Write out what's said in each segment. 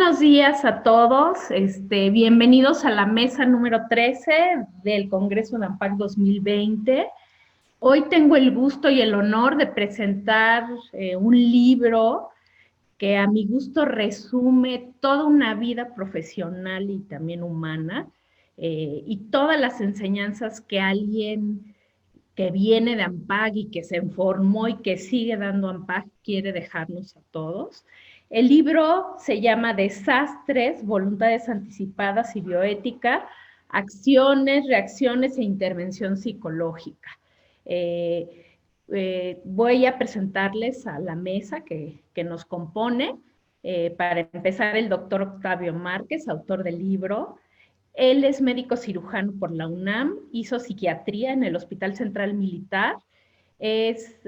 buenos días a todos. Bienvenidos a la mesa número 13 del Congreso de AMPAC 2020. Hoy tengo el gusto y el honor de presentar un libro que a mi gusto resume toda una vida profesional y también humana, y todas las enseñanzas que alguien que viene de AMPAC y que se formó y que sigue dando AMPAC quiere dejarnos a todos. El libro se llama Desastres, Voluntades Anticipadas y Bioética, Acciones, Reacciones e Intervención Psicológica. Voy a presentarles a la mesa que nos compone. Para empezar, el doctor Octavio Márquez, autor del libro. Él es médico cirujano por la UNAM, hizo psiquiatría en el Hospital Central Militar, es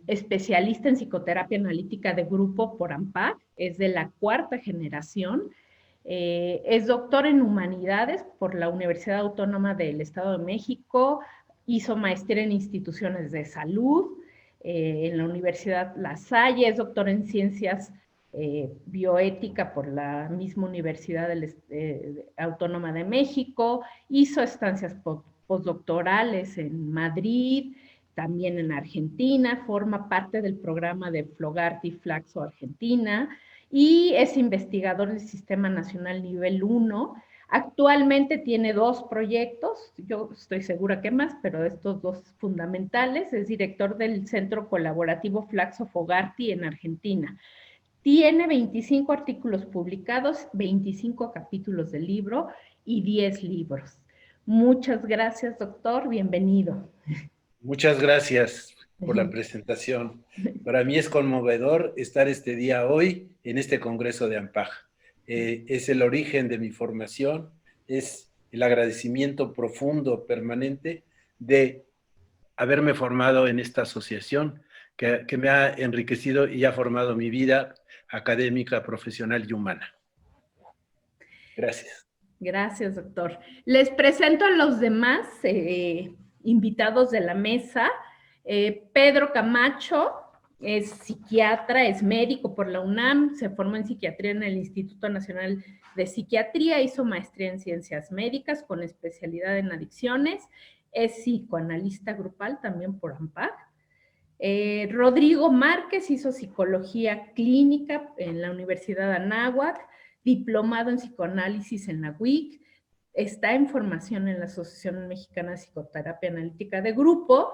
especialista en psicoterapia analítica de grupo por AMPAC, es de la cuarta generación, es doctor en humanidades por la Universidad Autónoma del Estado de México, hizo maestría en instituciones de salud, en la Universidad La Salle, es doctor en ciencias bioética por la misma Universidad Autónoma de México, hizo estancias postdoctorales en Madrid, también en Argentina, forma parte del programa de Flogarty Flaxo Argentina y es investigador del Sistema Nacional Nivel 1. Actualmente tiene 2 proyectos, yo estoy segura que más, pero estos 2 fundamentales. Es director del Centro Colaborativo Flaxo Fogarty en Argentina. Tiene 25 artículos publicados, 25 capítulos del libro y 10 libros. Muchas gracias, doctor. Bienvenido. Muchas gracias por la presentación. Para mí es conmovedor estar este día hoy en este Congreso de AMPAC. Es el origen de mi formación, es el agradecimiento profundo, permanente, de haberme formado en esta asociación que me ha enriquecido y ha formado mi vida académica, profesional y humana. Gracias. Gracias, doctor. Les presento a los demás invitados de la mesa. Pedro Camacho es psiquiatra, es médico por la UNAM, se formó en psiquiatría en el Instituto Nacional de Psiquiatría, hizo maestría en ciencias médicas con especialidad en adicciones, es psicoanalista grupal también por AMPAC. Rodrigo Márquez hizo psicología clínica en la Universidad de Anáhuac, diplomado en psicoanálisis en la UIC, está en formación en la Asociación Mexicana de Psicoterapia Analítica de Grupo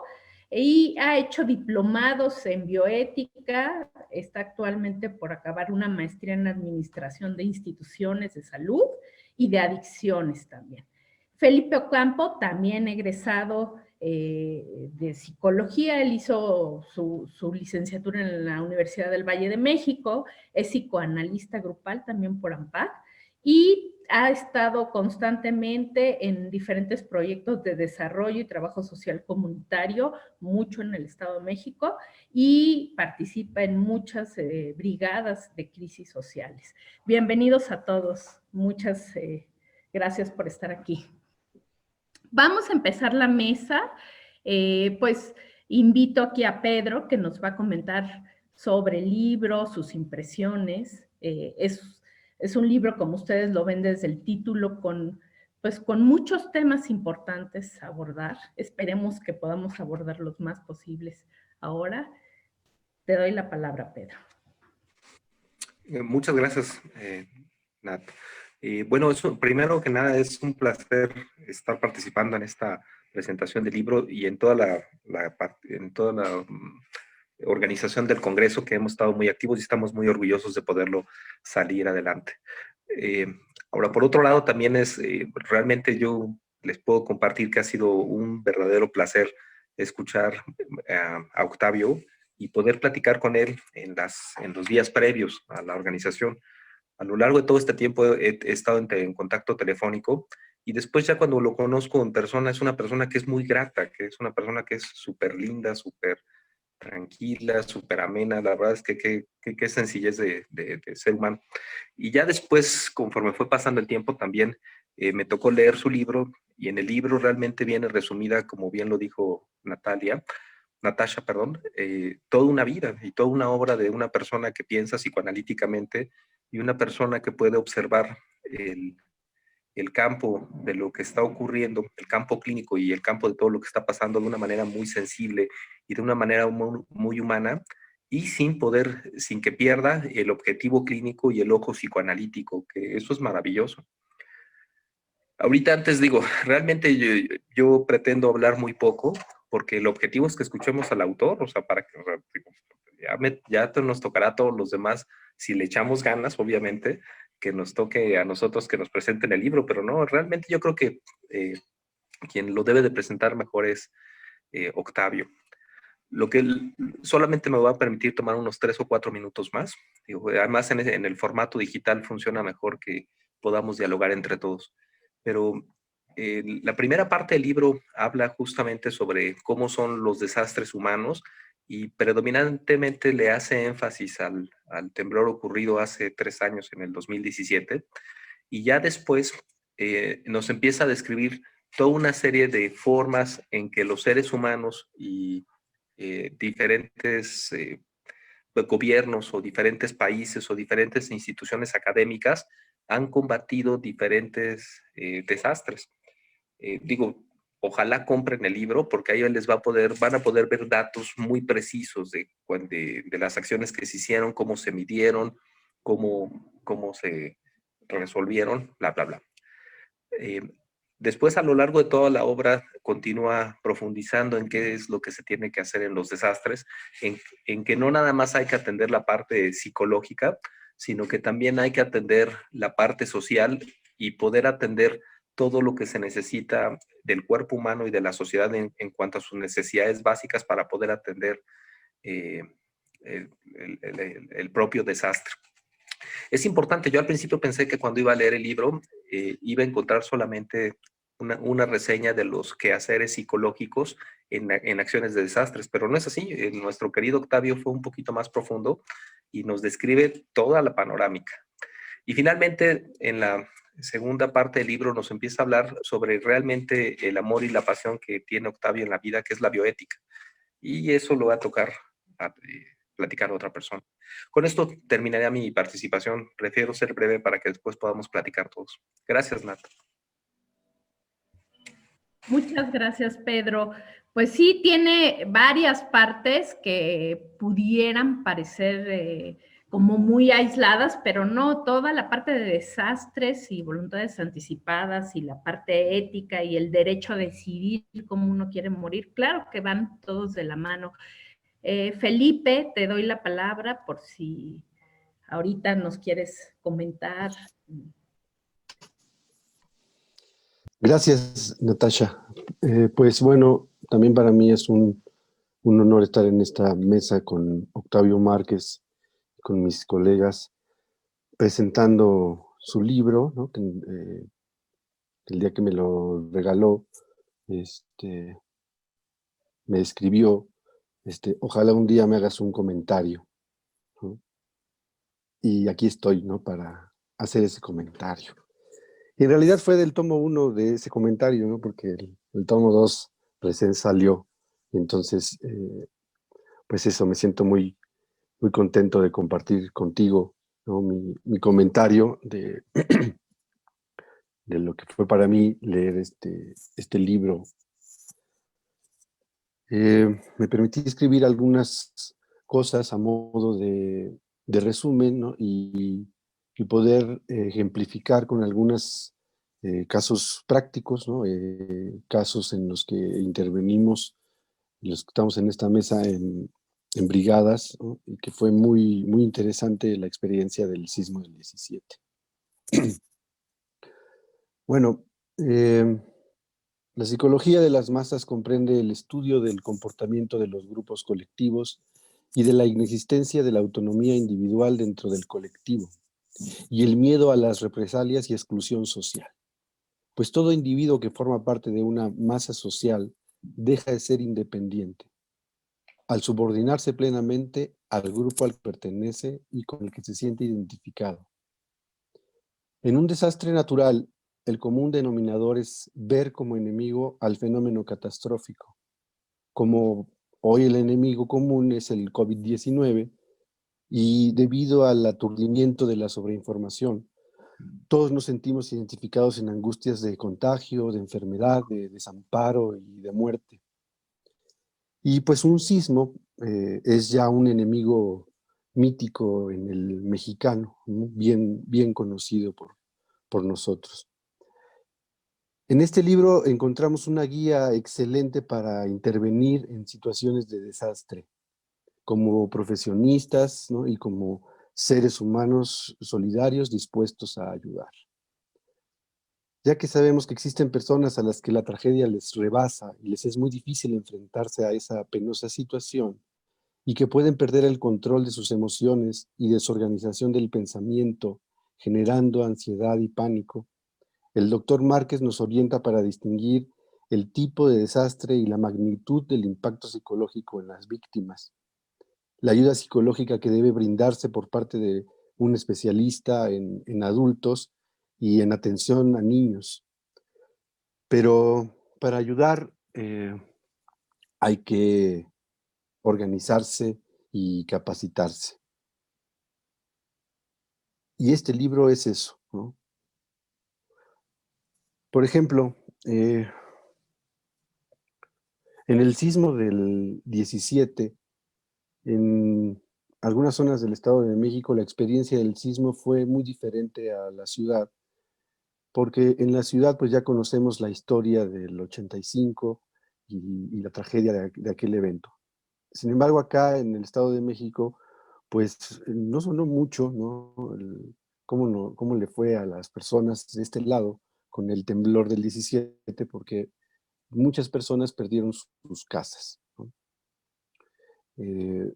y ha hecho diplomados en bioética, está actualmente por acabar una maestría en administración de instituciones de salud y de adicciones también. Felipe Ocampo, también egresado de psicología, él hizo su licenciatura en la Universidad del Valle de México, es psicoanalista grupal también por AMPAC y ha estado constantemente en diferentes proyectos de desarrollo y trabajo social comunitario, mucho en el Estado de México, y participa en muchas brigadas de crisis sociales. Bienvenidos a todos, muchas gracias por estar aquí. Vamos a empezar la mesa, pues invito aquí a Pedro que nos va a comentar sobre el libro, sus impresiones. Es un libro, como ustedes lo ven desde el título, con muchos temas importantes a abordar. Esperemos que podamos abordar los más posibles ahora. Te doy la palabra, Pedro. Muchas gracias, Nat. Bueno, primero que nada es un placer estar participando en esta presentación del libro y en toda la organización del Congreso, que hemos estado muy activos y estamos muy orgullosos de poderlo salir adelante. Ahora, por otro lado, también realmente yo les puedo compartir que ha sido un verdadero placer escuchar a Octavio y poder platicar con él en los días previos a la organización. A lo largo de todo este tiempo he estado en contacto telefónico y después ya cuando lo conozco en persona, es una persona que es muy grata, que es una persona que es súper linda, súper tranquila, súper amena. La verdad es que qué sencillez de ser humano. Y ya después, conforme fue pasando el tiempo, también me tocó leer su libro y en el libro realmente viene resumida, como bien lo dijo Natalia, Natasha, perdón, toda una vida y toda una obra de una persona que piensa psicoanalíticamente y una persona que puede observar el campo de lo que está ocurriendo, el campo clínico y el campo de todo lo que está pasando de una manera muy sensible y de una manera muy, muy humana, y sin que pierda el objetivo clínico y el ojo psicoanalítico, que eso es maravilloso. Ahorita antes digo, realmente yo pretendo hablar muy poco, porque el objetivo es que escuchemos al autor, o sea, para que ya nos tocará a todos los demás, si le echamos ganas, obviamente, que nos toque a nosotros que nos presenten el libro, pero no, realmente yo creo que quien lo debe de presentar mejor es Octavio. Lo que solamente me va a permitir tomar unos 3 o 4 minutos más. Digo, además, en el formato digital funciona mejor que podamos dialogar entre todos. Pero la primera parte del libro habla justamente sobre cómo son los desastres humanos y predominantemente le hace énfasis al temblor ocurrido hace 3 años, en el 2017, y ya después nos empieza a describir toda una serie de formas en que los seres humanos y diferentes gobiernos o diferentes países o diferentes instituciones académicas han combatido diferentes desastres. Digo, ojalá compren el libro porque ahí van a poder ver datos muy precisos de las acciones que se hicieron, cómo se midieron, cómo se resolvieron, bla, bla, bla. Eh, Después, a lo largo de toda la obra, continúa profundizando en qué es lo que se tiene que hacer en los desastres, en que no nada más hay que atender la parte psicológica, sino que también hay que atender la parte social y poder atender todo lo que se necesita del cuerpo humano y de la sociedad en cuanto a sus necesidades básicas para poder atender eh, el propio desastre. Es importante, yo al principio pensé que cuando iba a leer el libro iba a encontrar solamente una reseña de los quehaceres psicológicos en acciones de desastres, pero no es así. Nuestro querido Octavio fue un poquito más profundo y nos describe toda la panorámica. Y finalmente, en la segunda parte del libro nos empieza a hablar sobre realmente el amor y la pasión que tiene Octavio en la vida, que es la bioética. Y eso lo va a tocar platicar a otra persona. Con esto terminaría mi participación. Prefiero ser breve para que después podamos platicar todos. Gracias, Nat. Muchas gracias, Pedro. Pues sí, tiene varias partes que pudieran parecer como muy aisladas, pero no, toda la parte de desastres y voluntades anticipadas y la parte ética y el derecho a decidir cómo uno quiere morir, claro que van todos de la mano. Felipe, te doy la palabra por si ahorita nos quieres comentar. Gracias, Natasha. Pues bueno, también para mí es un honor estar en esta mesa con Octavio Márquez, con mis colegas, presentando su libro, ¿no? Que, el día que me lo regaló, me escribió, ojalá un día me hagas un comentario, ¿no? Y aquí estoy, ¿no? Para hacer ese comentario. Y en realidad fue del tomo 1 de ese comentario, ¿no? Porque el tomo 2 recién salió. Entonces, pues eso, me siento muy, muy contento de compartir contigo, ¿no? Mi comentario de lo que fue para mí leer este libro. Me permití escribir algunas cosas a modo de resumen, ¿no? Y poder ejemplificar con algunos casos prácticos, ¿no? Casos en los que intervenimos, los que estamos en esta mesa en brigadas, ¿no? Y que fue muy, muy interesante la experiencia del sismo del 17. Bueno, la psicología de las masas comprende el estudio del comportamiento de los grupos colectivos y de la inexistencia de la autonomía individual dentro del colectivo, y el miedo a las represalias y exclusión social. Pues todo individuo que forma parte de una masa social deja de ser independiente, al subordinarse plenamente al grupo al que pertenece y con el que se siente identificado. En un desastre natural, el común denominador es ver como enemigo al fenómeno catastrófico, como Hoy el enemigo común es el COVID-19 y debido al aturdimiento de la sobreinformación, todos nos sentimos identificados en angustias de contagio, de enfermedad, de desamparo y de muerte. Y pues un sismo es ya un enemigo mítico en el mexicano, ¿no? Bien conocido por nosotros. En este libro encontramos una guía excelente para intervenir en situaciones de desastre, como profesionistas, ¿no? Y como seres humanos solidarios dispuestos a ayudar. Ya que sabemos que existen personas a las que la tragedia les rebasa y les es muy difícil enfrentarse a esa penosa situación y que pueden perder el control de sus emociones y desorganización del pensamiento, generando ansiedad y pánico, el doctor Márquez nos orienta para distinguir el tipo de desastre y la magnitud del impacto psicológico en las víctimas. La ayuda psicológica que debe brindarse por parte de un especialista en adultos y en atención a niños. Pero para ayudar hay que organizarse y capacitarse. Y este libro es eso, ¿no? Por ejemplo, en el sismo del 17, en algunas zonas del Estado de México, la experiencia del sismo fue muy diferente a la ciudad, porque en la ciudad pues ya conocemos la historia del 85 y la tragedia de aquel evento. Sin embargo, acá en el Estado de México, pues no sonó mucho, ¿no? Cómo le fue a las personas de este lado con el temblor del 17, porque muchas personas perdieron sus casas, ¿no? Eh,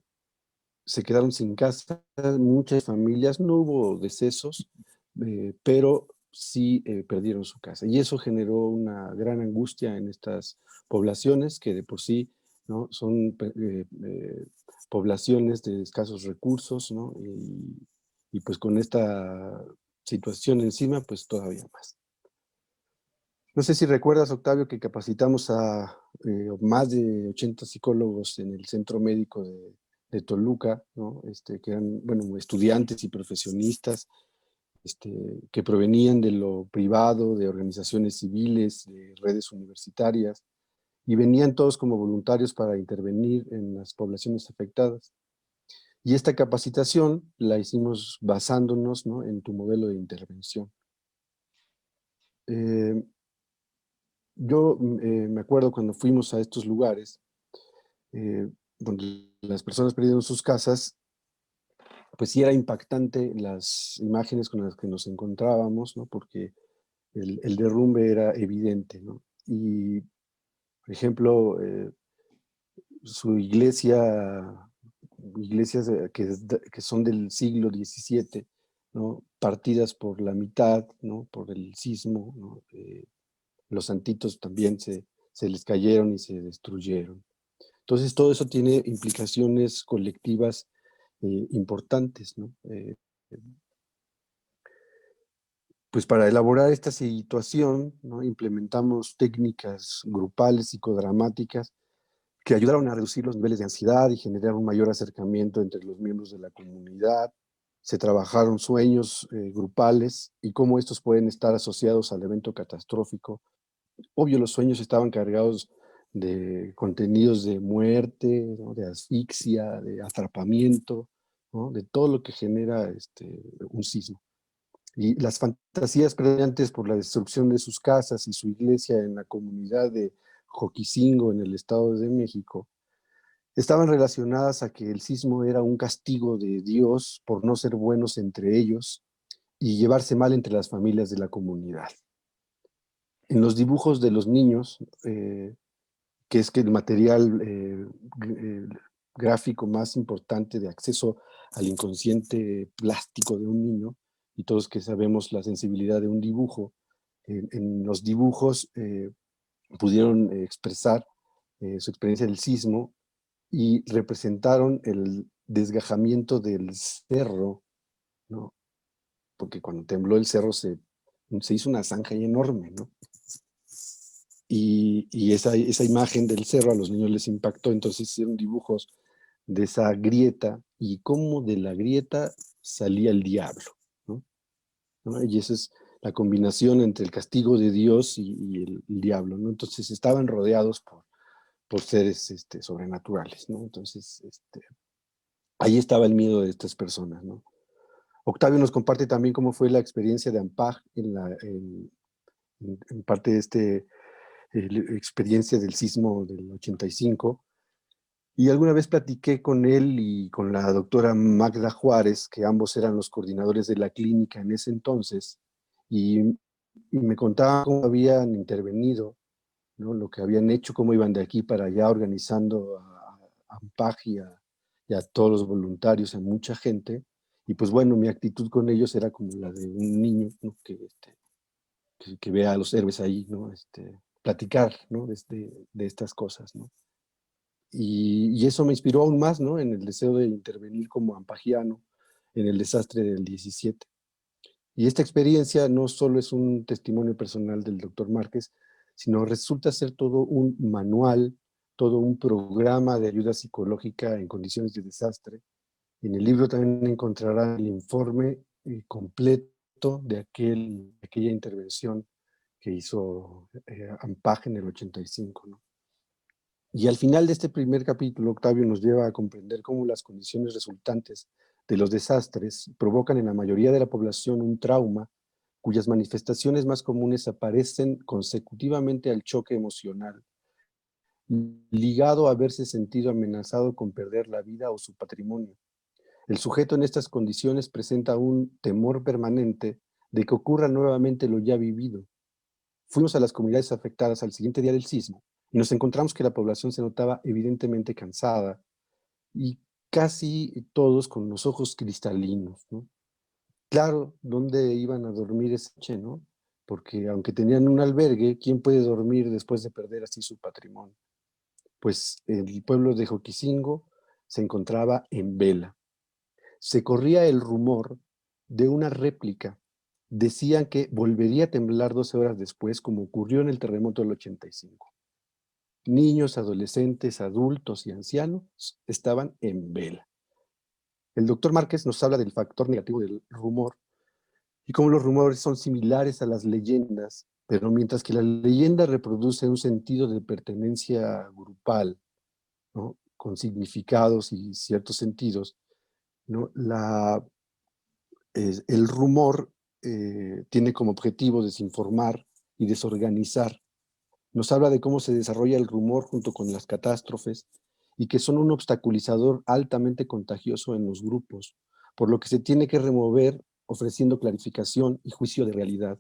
Se quedaron sin casa, muchas familias, no hubo decesos, pero sí perdieron su casa. Y eso generó una gran angustia en estas poblaciones que de por sí, ¿no? Son poblaciones de escasos recursos, ¿no? Y pues con esta situación encima, pues todavía más. No sé si recuerdas, Octavio, que capacitamos a más de 80 psicólogos en el centro médico de Toluca, ¿no? Que eran, bueno, estudiantes y profesionistas, que provenían de lo privado, de organizaciones civiles, de redes universitarias, y venían todos como voluntarios para intervenir en las poblaciones afectadas. Y esta capacitación la hicimos basándonos, ¿no? En tu modelo de intervención. Yo me acuerdo cuando fuimos a estos lugares, donde las personas perdieron sus casas, pues sí era impactante las imágenes con las que nos encontrábamos, ¿no? Porque el derrumbe era evidente, ¿no? Y, por ejemplo, su iglesias que son del siglo XVII, ¿no? Partidas por la mitad, ¿no? Por el sismo, ¿no? Los santitos también se les cayeron y se destruyeron. Entonces, todo eso tiene implicaciones colectivas importantes, ¿no? Pues para elaborar esta situación, ¿no? Implementamos técnicas grupales psicodramáticas que ayudaron a reducir los niveles de ansiedad y generar un mayor acercamiento entre los miembros de la comunidad. Se trabajaron sueños grupales y cómo estos pueden estar asociados al evento catastrófico. Obvio, los sueños estaban cargados de contenidos de muerte, ¿no? De asfixia, de atrapamiento, ¿no? De todo lo que genera un sismo. Y las fantasías previantes por la destrucción de sus casas y su iglesia en la comunidad de Joquicingo, en el Estado de México, estaban relacionadas a que el sismo era un castigo de Dios por no ser buenos entre ellos y llevarse mal entre las familias de la comunidad. En los dibujos de los niños, que es que el material gráfico más importante de acceso al inconsciente plástico de un niño, y todos que sabemos la sensibilidad de un dibujo, en los dibujos pudieron expresar su experiencia del sismo y representaron el desgajamiento del cerro, ¿no? Porque cuando tembló el cerro se hizo una zanja enorme, ¿no? y esa imagen del cerro a los niños les impactó, entonces hicieron dibujos de esa grieta y cómo de la grieta salía el diablo, ¿no? ¿No? Y esa es la combinación entre el castigo de Dios y el diablo, ¿no? Entonces estaban rodeados por seres sobrenaturales, ¿no? Entonces, ahí estaba el miedo de estas personas, ¿no? Octavio nos comparte también cómo fue la experiencia de Ampaj en parte de experiencia del sismo del 85. Y alguna vez platiqué con él y con la doctora Magda Juárez, que ambos eran los coordinadores de la clínica en ese entonces, y me contaban cómo habían intervenido, ¿no? Lo que habían hecho, cómo iban de aquí para allá organizando a Ampaj y a todos los voluntarios, a mucha gente. Y pues bueno, mi actitud con ellos era como la de un niño, ¿no? que vea a los héroes ahí, ¿no? Platicar, ¿no? De estas cosas, ¿no? Y eso me inspiró aún más, ¿no? En el deseo de intervenir como ampajiano en el desastre del 17. Y esta experiencia no solo es un testimonio personal del doctor Márquez, sino resulta ser todo un manual, todo un programa de ayuda psicológica en condiciones de desastre. En el libro también encontrarán el informe completo de aquella intervención que hizo Ampaj en el 85, ¿no? Y al final de este primer capítulo, Octavio nos lleva a comprender cómo las condiciones resultantes de los desastres provocan en la mayoría de la población un trauma cuyas manifestaciones más comunes aparecen consecutivamente al choque emocional, ligado a haberse sentido amenazado con perder la vida o su patrimonio. El sujeto en estas condiciones presenta un temor permanente de que ocurra nuevamente lo ya vivido. Fuimos a las comunidades afectadas al siguiente día del sismo y nos encontramos que la población se notaba evidentemente cansada y casi todos con los ojos cristalinos, ¿no? Claro, ¿dónde iban a dormir esa noche, no? Porque aunque tenían un albergue, ¿quién puede dormir después de perder así su patrimonio? Pues el pueblo de Joquicingo se encontraba en vela. Se corría el rumor de una réplica. Decían que volvería a temblar 12 horas después, como ocurrió en el terremoto del 85. Niños, adolescentes, adultos y ancianos estaban en vela. El doctor Márquez nos habla del factor negativo del rumor y cómo los rumores son similares a las leyendas, pero mientras que la leyenda reproduce un sentido de pertenencia grupal, ¿no? Con significados y ciertos sentidos, ¿no? El rumor tiene como objetivo desinformar y desorganizar. Nos habla de cómo se desarrolla el rumor junto con las catástrofes y que son un obstaculizador altamente contagioso en los grupos, por lo que se tiene que remover ofreciendo clarificación y juicio de realidad.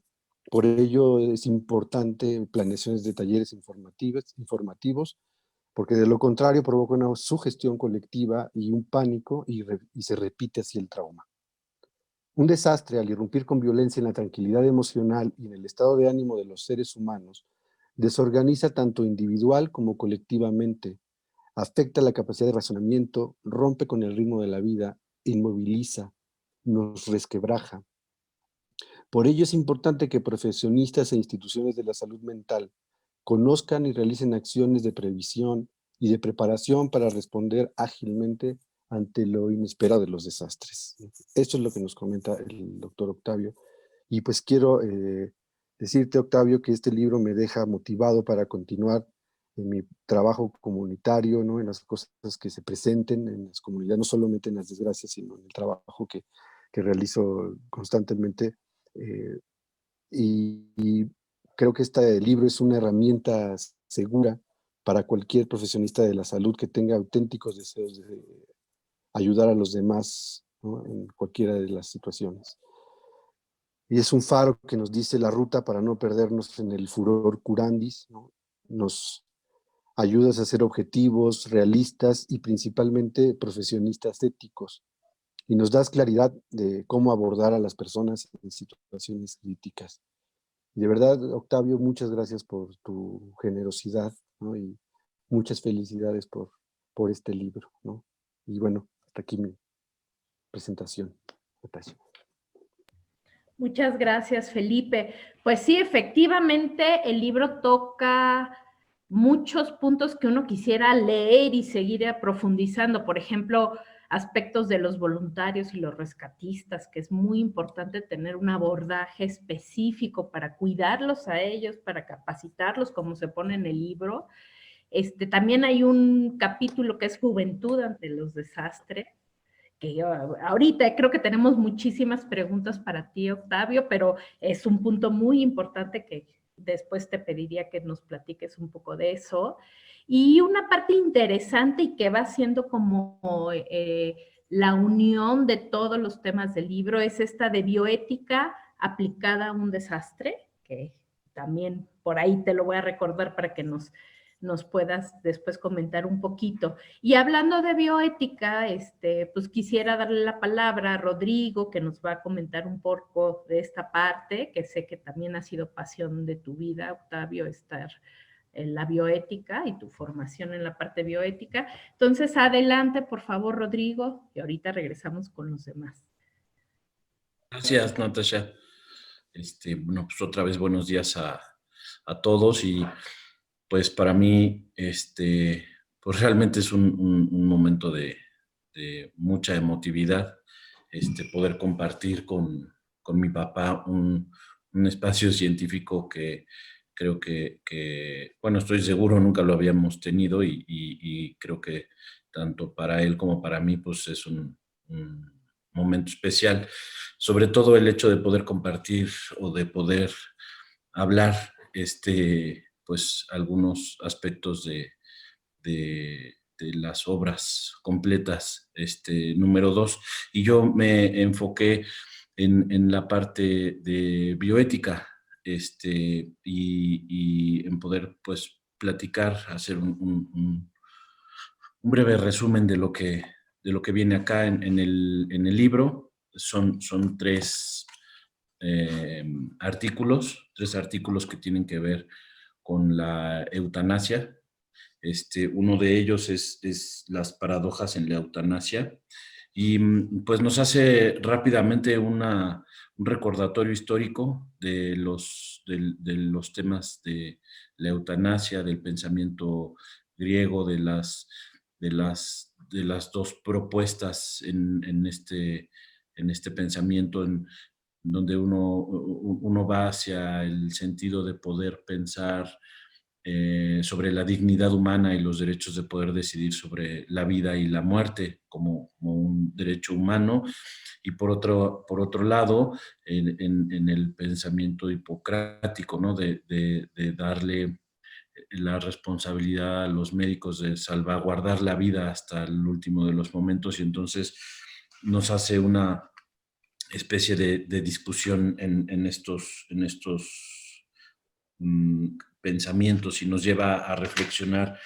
Por ello es importante planeaciones de talleres informativos, porque de lo contrario provoca una sugestión colectiva y un pánico y se repite así el trauma. Un desastre, al irrumpir con violencia en la tranquilidad emocional y en el estado de ánimo de los seres humanos, desorganiza tanto individual como colectivamente, afecta la capacidad de razonamiento, rompe con el ritmo de la vida, inmoviliza, nos resquebraja. Por ello es importante que profesionistas e instituciones de la salud mental conozcan y realicen acciones de previsión y de preparación para responder ágilmente ante lo inesperado de los desastres. Esto es lo que nos comenta el doctor Octavio. Y pues quiero decirte, Octavio, que este libro me deja motivado para continuar en mi trabajo comunitario, ¿no? En las cosas que se presenten en las comunidades, no solamente en las desgracias, sino en el trabajo que realizo constantemente. Eh, y creo que este libro es una herramienta segura para cualquier profesionista de la salud que tenga auténticos deseos de ayudar a los demás, ¿no? En cualquiera de las situaciones. Y es un faro que nos dice la ruta para no perdernos en el furor curandis, ¿no? Nos ayudas a ser objetivos, realistas y principalmente profesionistas éticos. Y nos das claridad de cómo abordar a las personas en situaciones críticas. Y de verdad, Octavio, muchas gracias por tu generosidad, ¿no? Y muchas felicidades por este libro, ¿no? Y bueno, hasta aquí mi presentación. Gracias. Muchas gracias, Felipe. Pues sí, efectivamente, el libro toca muchos puntos que uno quisiera leer y seguir profundizando. Por ejemplo, aspectos de los voluntarios y los rescatistas, que es muy importante tener un abordaje específico para cuidarlos a ellos, para capacitarlos, como se pone en el libro. También hay un capítulo que es Juventud ante los desastres, que yo ahorita creo que tenemos muchísimas preguntas para ti, Octavio, pero es un punto muy importante que después te pediría que nos platiques un poco de eso. Y una parte interesante y que va siendo como la unión de todos los temas del libro es esta de bioética aplicada a un desastre, que también por ahí te lo voy a recordar para que nos puedas después comentar un poquito. Y hablando de bioética, pues quisiera darle la palabra a Rodrigo, que nos va a comentar un poco de esta parte, que sé que también ha sido pasión de tu vida, Octavio, estar en la bioética y tu formación en la parte bioética. Entonces, adelante, por favor, Rodrigo, y ahorita regresamos con los demás. Gracias, Natasha. Bueno, pues otra vez buenos días a todos y pues para mí, pues realmente es un momento de mucha emotividad, poder compartir con mi papá un espacio científico que creo bueno, estoy seguro nunca lo habíamos tenido y creo que tanto para él como para mí, pues es un momento especial, sobre todo el hecho de poder compartir o de poder hablar, pues algunos aspectos de las obras completas, número 2. Y yo me enfoqué en la parte de bioética, y en poder, pues, platicar, hacer un breve resumen de lo que viene acá en el libro. Son tres artículos que tienen que ver con la eutanasia. Uno de ellos es las paradojas en la eutanasia y pues nos hace rápidamente un recordatorio histórico de los temas de la eutanasia, del pensamiento griego, de las dos propuestas en este pensamiento, donde uno va hacia el sentido de poder pensar sobre la dignidad humana y los derechos de poder decidir sobre la vida y la muerte como un derecho humano, y por otro lado, en el pensamiento hipocrático, ¿no? De darle la responsabilidad a los médicos de salvaguardar la vida hasta el último de los momentos, y entonces nos hace una especie de discusión en estos pensamientos y nos lleva a reflexionar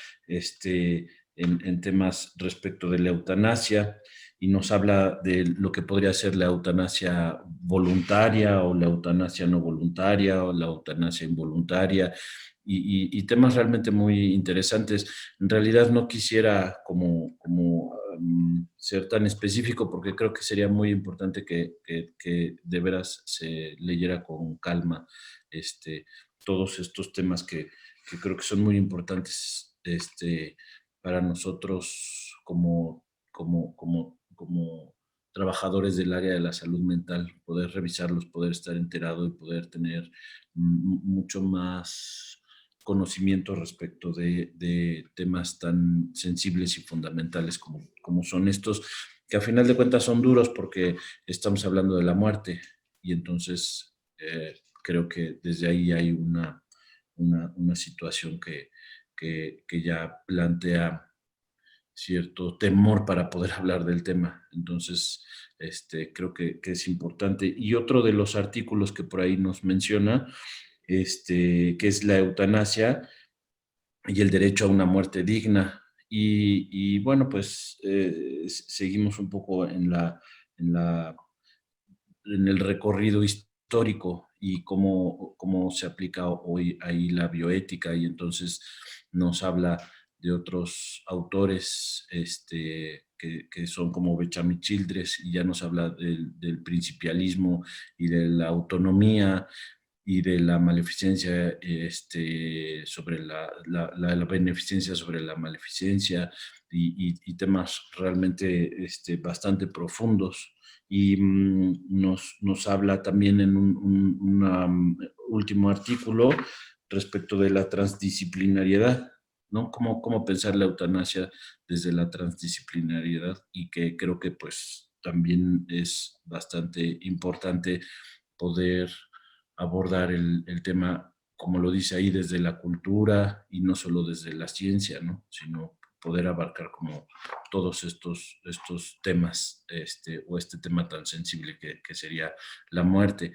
en temas respecto de la eutanasia, y nos habla de lo que podría ser la eutanasia voluntaria o la eutanasia no voluntaria o la eutanasia involuntaria, y temas realmente muy interesantes. En realidad no quisiera como ser tan específico, porque creo que sería muy importante que de veras se leyera con calma todos estos temas que creo que son muy importantes para nosotros como trabajadores del área de la salud mental, poder revisarlos, poder estar enterado y poder tener mucho más conocimiento respecto de temas tan sensibles y fundamentales como son estos, que a final de cuentas son duros porque estamos hablando de la muerte, y entonces creo que desde ahí hay una situación que ya plantea cierto temor para poder hablar del tema. Entonces, creo que es importante. Y otro de los artículos que por ahí nos menciona, que es la eutanasia y el derecho a una muerte digna. Y bueno, pues seguimos un poco en el recorrido histórico y cómo se aplica hoy ahí la bioética, y entonces nos habla de otros autores que son como Benjamin Childress, y ya nos habla del principialismo y de la autonomía y de la maleficencia sobre la beneficencia sobre la maleficencia, y temas realmente bastante profundos. Y nos habla también en un último artículo respecto de la transdisciplinariedad, ¿no? Cómo pensar la eutanasia desde la transdisciplinariedad, y que creo que pues también es bastante importante poder abordar el tema, como lo dice ahí, desde la cultura y no solo desde la ciencia, ¿no? Sino poder abarcar como todos estos temas, o este tema tan sensible que sería la muerte.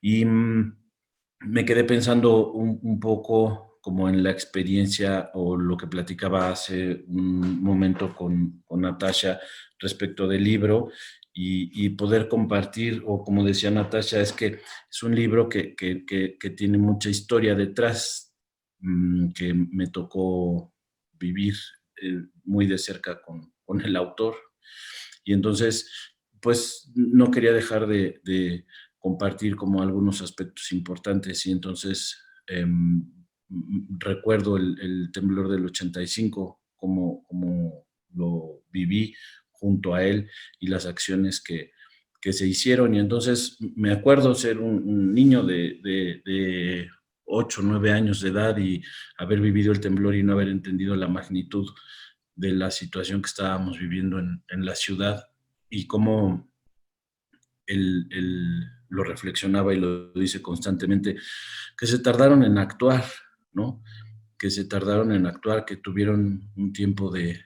Y me quedé pensando un poco como en la experiencia o lo que platicaba hace un momento con Natasha respecto del libro, y poder compartir, o como decía Natasha, es que es un libro que tiene mucha historia detrás, que me tocó vivir muy de cerca con el autor. Y entonces, pues no quería dejar de compartir como algunos aspectos importantes, y entonces recuerdo el temblor del 85, como lo viví junto a él y las acciones que se hicieron. Y entonces me acuerdo ser un niño de 8 o 9 años de edad y haber vivido el temblor y no haber entendido la magnitud de la situación que estábamos viviendo en la ciudad, y cómo él lo reflexionaba y lo dice constantemente, que se tardaron en actuar, ¿no? Que se tardaron en actuar, que tuvieron un tiempo de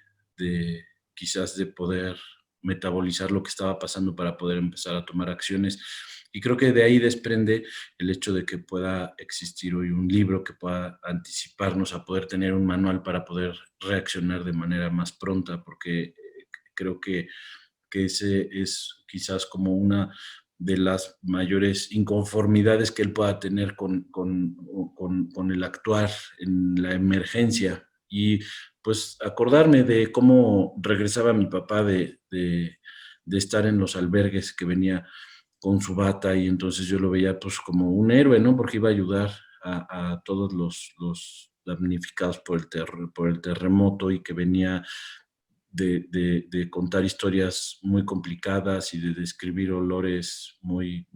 quizás de poder metabolizar lo que estaba pasando para poder empezar a tomar acciones. Y creo que de ahí desprende el hecho de que pueda existir hoy un libro que pueda anticiparnos a poder tener un manual para poder reaccionar de manera más pronta, porque creo que ese es quizás como una de las mayores inconformidades que él pueda tener con el actuar en la emergencia. Y pues acordarme de cómo regresaba mi papá de estar en los albergues, que venía con su bata, y entonces yo lo veía pues como un héroe, ¿no? Porque iba a ayudar a todos los damnificados por el terremoto, y que venía de contar historias muy complicadas y de describir olores muy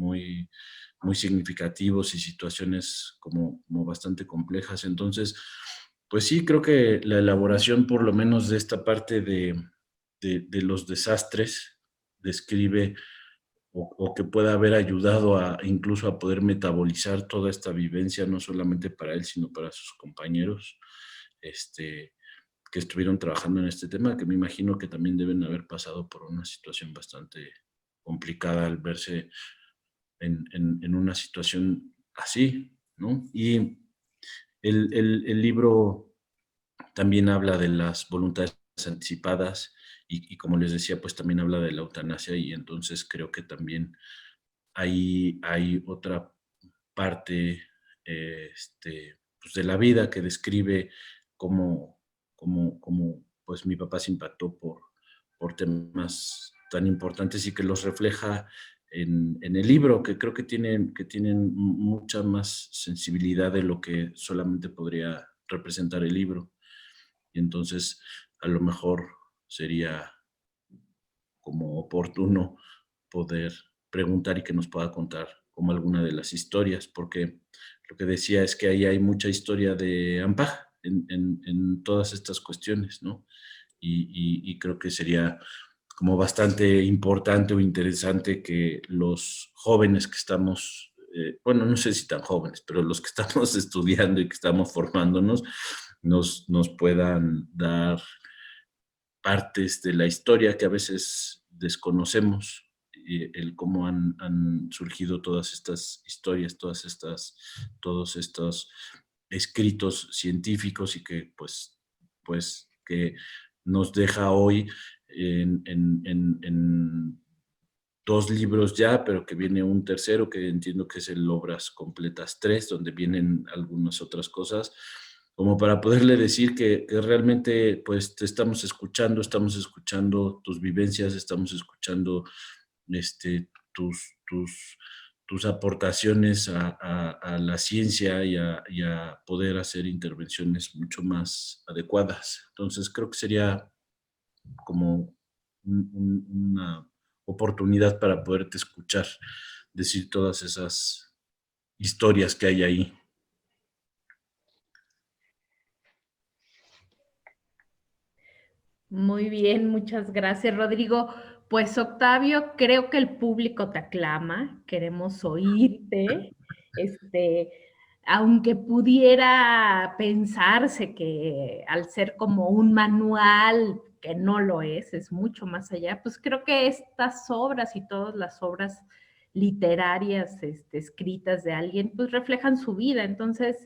significativos y situaciones como bastante complejas. Entonces, pues sí, creo que la elaboración, por lo menos de esta parte de los desastres, describe o que pueda haber ayudado incluso a poder metabolizar toda esta vivencia, no solamente para él, sino para sus compañeros, que estuvieron trabajando en este tema, que me imagino que también deben haber pasado por una situación bastante complicada al verse en una situación así, ¿no? Y el libro también habla de las voluntades anticipadas, y como les decía, pues también habla de la eutanasia, y entonces creo que también hay otra parte pues de la vida que describe cómo pues mi papá se impactó por temas tan importantes, y que los refleja en el libro, que creo que tienen mucha más sensibilidad de lo que solamente podría representar el libro. Y entonces a lo mejor sería como oportuno poder preguntar y que nos pueda contar como alguna de las historias, porque lo que decía es que ahí hay mucha historia de Ampaj en todas estas cuestiones, ¿no? Y creo que sería como bastante importante o interesante que los jóvenes que estamos, bueno, no sé si tan jóvenes, pero los que estamos estudiando y que estamos formándonos, nos puedan dar partes de la historia que a veces desconocemos, el cómo han surgido todas estas historias, todos estos escritos científicos, y que pues que nos deja hoy en 2 libros ya, pero que viene un tercero que entiendo que es el Obras Completas 3, donde vienen algunas otras cosas, como para poderle decir que realmente pues te estamos escuchando tus vivencias, estamos escuchando tus aportaciones a la ciencia y a poder hacer intervenciones mucho más adecuadas. Entonces creo que sería como una oportunidad para poderte escuchar decir todas esas historias que hay ahí. Muy bien, muchas gracias, Rodrigo. Pues Octavio, creo que el público te aclama, queremos oírte. Este, aunque pudiera pensarse que al ser como un manual, que no lo es mucho más allá, pues creo que estas obras y todas las obras literarias escritas de alguien, pues reflejan su vida. Entonces,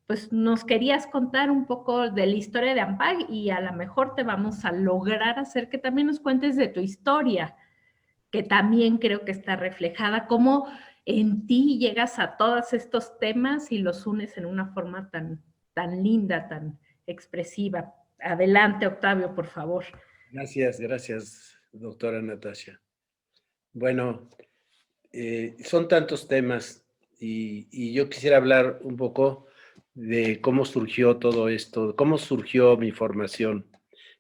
pues nos querías contar un poco de la historia de Ampag y a lo mejor te vamos a lograr hacer que también nos cuentes de tu historia, que también creo que está reflejada, cómo en ti llegas a todos estos temas y los unes en una forma tan linda, tan expresiva. Adelante, Octavio, por favor. Gracias, doctora Natasha. Bueno, son tantos temas y yo quisiera hablar un poco de cómo surgió todo esto, cómo surgió mi formación.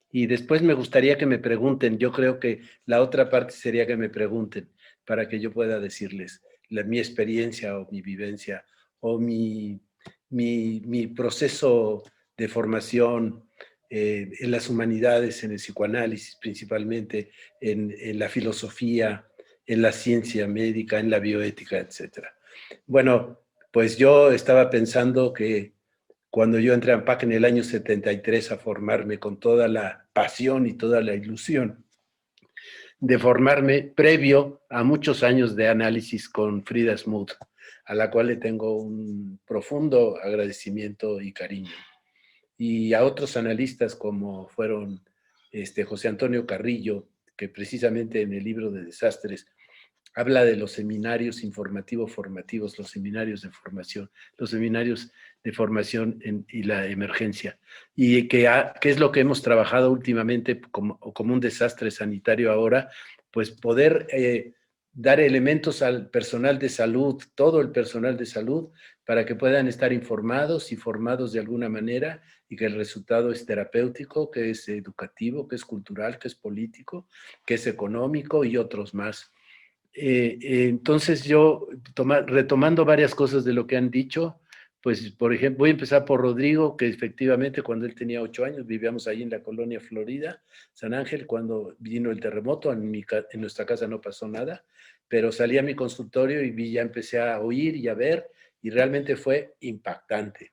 Y después me gustaría que me pregunten, yo creo que la otra parte sería que me pregunten para que yo pueda decirles mi experiencia o mi vivencia o mi proceso de formación en las humanidades, en el psicoanálisis principalmente, en la filosofía, en la ciencia médica, en la bioética, etc. Bueno, pues yo estaba pensando que cuando yo entré a AMPAC en el año 73 a formarme con toda la pasión y toda la ilusión de formarme previo a muchos años de análisis con Frida Smoot, a la cual le tengo un profundo agradecimiento y cariño. Y a otros analistas como fueron José Antonio Carrillo, que precisamente en el libro de Desastres habla de los seminarios informativo-formativos, los seminarios de formación, y la emergencia. Y que es lo que hemos trabajado últimamente como un desastre sanitario ahora, pues poder dar elementos al personal de salud, todo el personal de salud, para que puedan estar informados y formados de alguna manera y que el resultado es terapéutico, que es educativo, que es cultural, que es político, que es económico y otros más. Entonces yo, retomando varias cosas de lo que han dicho, pues por ejemplo, voy a empezar por Rodrigo, que efectivamente cuando él tenía 8 años, vivíamos ahí en la colonia Florida, San Ángel, cuando vino el terremoto, en nuestra casa no pasó nada, pero salí a mi consultorio y ya empecé a oír y a ver, y realmente fue impactante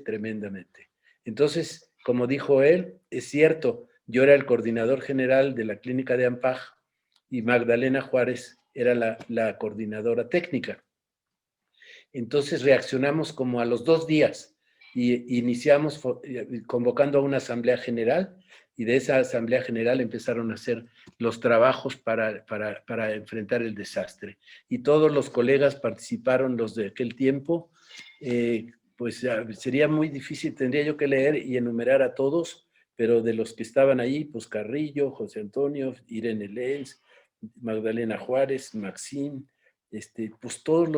tremendamente. Entonces, como dijo él, es cierto, yo era el coordinador general de la clínica de Ampaj, y Magdalena Juárez era la coordinadora técnica. Entonces reaccionamos como a los 2 días y iniciamos convocando a una asamblea general y de esa asamblea general empezaron a hacer los trabajos para enfrentar el desastre. Y todos los colegas participaron, los de aquel tiempo, pues sería muy difícil, tendría yo que leer y enumerar a todos, pero de los que estaban ahí, pues Carrillo, José Antonio, Irene Lenz, Magdalena Juárez, Maxine, pues todos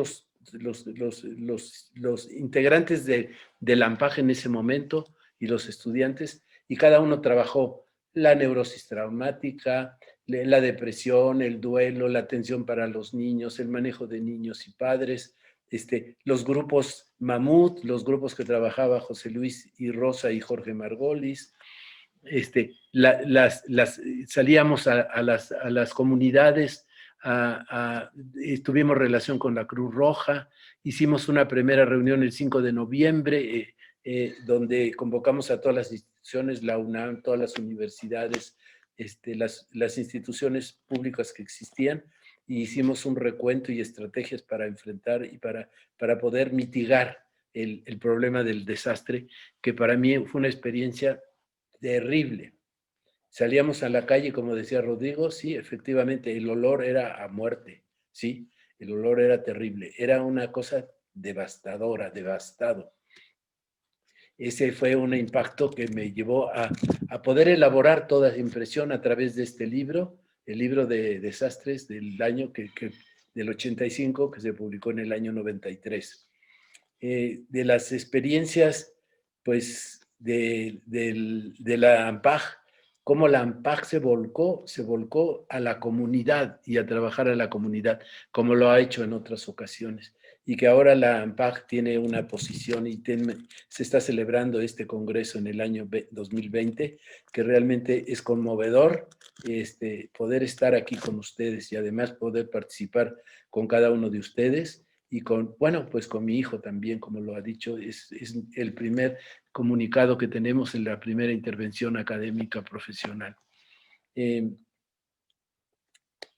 los integrantes del AMPAJ en ese momento y los estudiantes, y cada uno trabajó la neurosis traumática, la depresión, el duelo, la atención para los niños, el manejo de niños y padres, los grupos Mamut, los grupos que trabajaba José Luis y Rosa y Jorge Margolis, salíamos a las comunidades, tuvimos relación con la Cruz Roja, hicimos una primera reunión el 5 de noviembre, donde convocamos a todas las instituciones, la UNAM, todas las universidades, las instituciones públicas que existían, y hicimos un recuento y estrategias para enfrentar y para poder mitigar el problema del desastre, que para mí fue una experiencia terrible. Salíamos a la calle, como decía Rodrigo, sí, efectivamente, el olor era a muerte, sí, el olor era terrible, era una cosa devastadora, devastado. ese fue un impacto que me llevó a poder elaborar toda la impresión a través de este libro, el libro de desastres del año del 85, que se publicó en el año 93. De las experiencias, pues, de la AMPAJ, cómo la AMPAJ se volcó a la comunidad y a trabajar a la comunidad, como lo ha hecho en otras ocasiones. Y que ahora la AMPAJ tiene una posición y se está celebrando este congreso en el año 2020, que realmente es conmovedor poder estar aquí con ustedes y además poder participar con cada uno de ustedes y bueno, pues con mi hijo también, como lo ha dicho, es el primer comunicado que tenemos en la primera intervención académica profesional.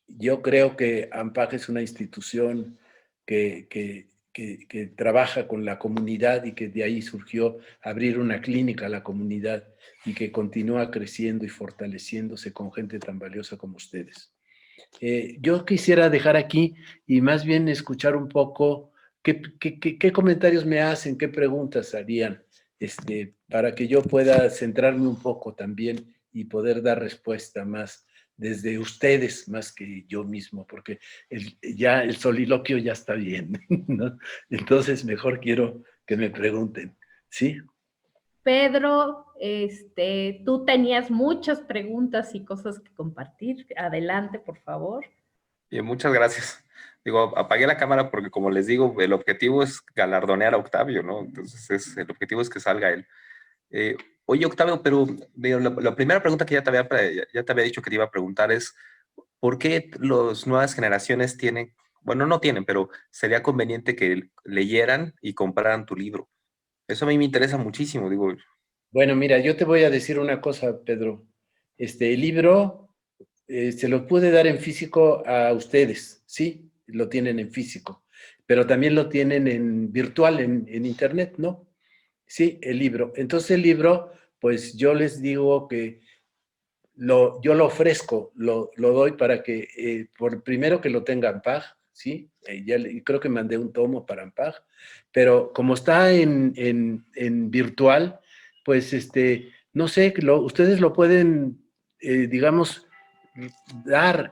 Yo creo que AMPAJ es una institución que trabaja con la comunidad y que de ahí surgió abrir una clínica a la comunidad y que continúa creciendo y fortaleciéndose con gente tan valiosa como ustedes. Yo quisiera dejar aquí y más bien escuchar un poco qué comentarios me hacen, qué preguntas harían, para que yo pueda centrarme un poco también y poder dar respuesta más desde ustedes, más que yo mismo, porque ya el soliloquio ya está bien, ¿no? Entonces mejor quiero que me pregunten, ¿sí? Pedro, tú tenías muchas preguntas y cosas que compartir. Adelante, por favor. Bien, muchas gracias. Digo, apagué la cámara porque, como les digo, el objetivo es galardonear a Octavio, ¿no? Entonces, el objetivo es que salga él. Oye, Octavio, pero digo, la primera pregunta que ya te había dicho que te iba a preguntar es, ¿por qué las nuevas generaciones tienen, bueno, no tienen, pero sería conveniente que leyeran y compraran tu libro? Eso a mí me interesa muchísimo, digo. Bueno, mira, yo te voy a decir una cosa, Pedro. El libro se lo pude dar en físico a ustedes, sí, lo tienen en físico, pero también lo tienen en virtual, en internet, ¿no? Sí, el libro. Entonces el libro, pues yo les digo que yo lo ofrezco, lo doy para que, primero que lo tenga AMPAJ, ¿sí? Creo que mandé un tomo para AMPAJ, pero como está en virtual, pues no sé, ustedes lo pueden, digamos,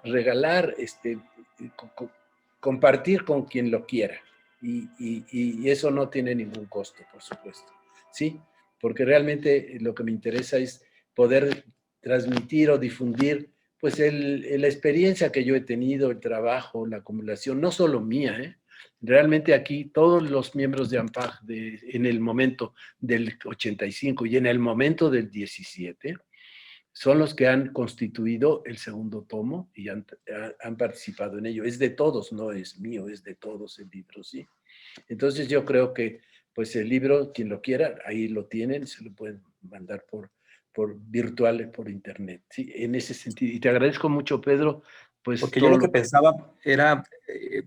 regalar, compartir con quien lo quiera. Y eso no tiene ningún costo, por supuesto, ¿sí? Porque realmente lo que me interesa es poder transmitir o difundir pues la experiencia que yo he tenido, el trabajo, la acumulación, no solo mía, realmente aquí todos los miembros de AMPAJ en el momento del 85 y en el momento del 17 son los que han constituido el segundo tomo y han participado en ello. Es de todos, no es mío, es de todos el libro, ¿sí? Entonces yo creo que pues el libro, quien lo quiera, ahí lo tienen, se lo pueden mandar por virtual, por internet, ¿sí? En ese sentido. Y te agradezco mucho, Pedro, pues Porque yo todo lo que lo que... pensaba era,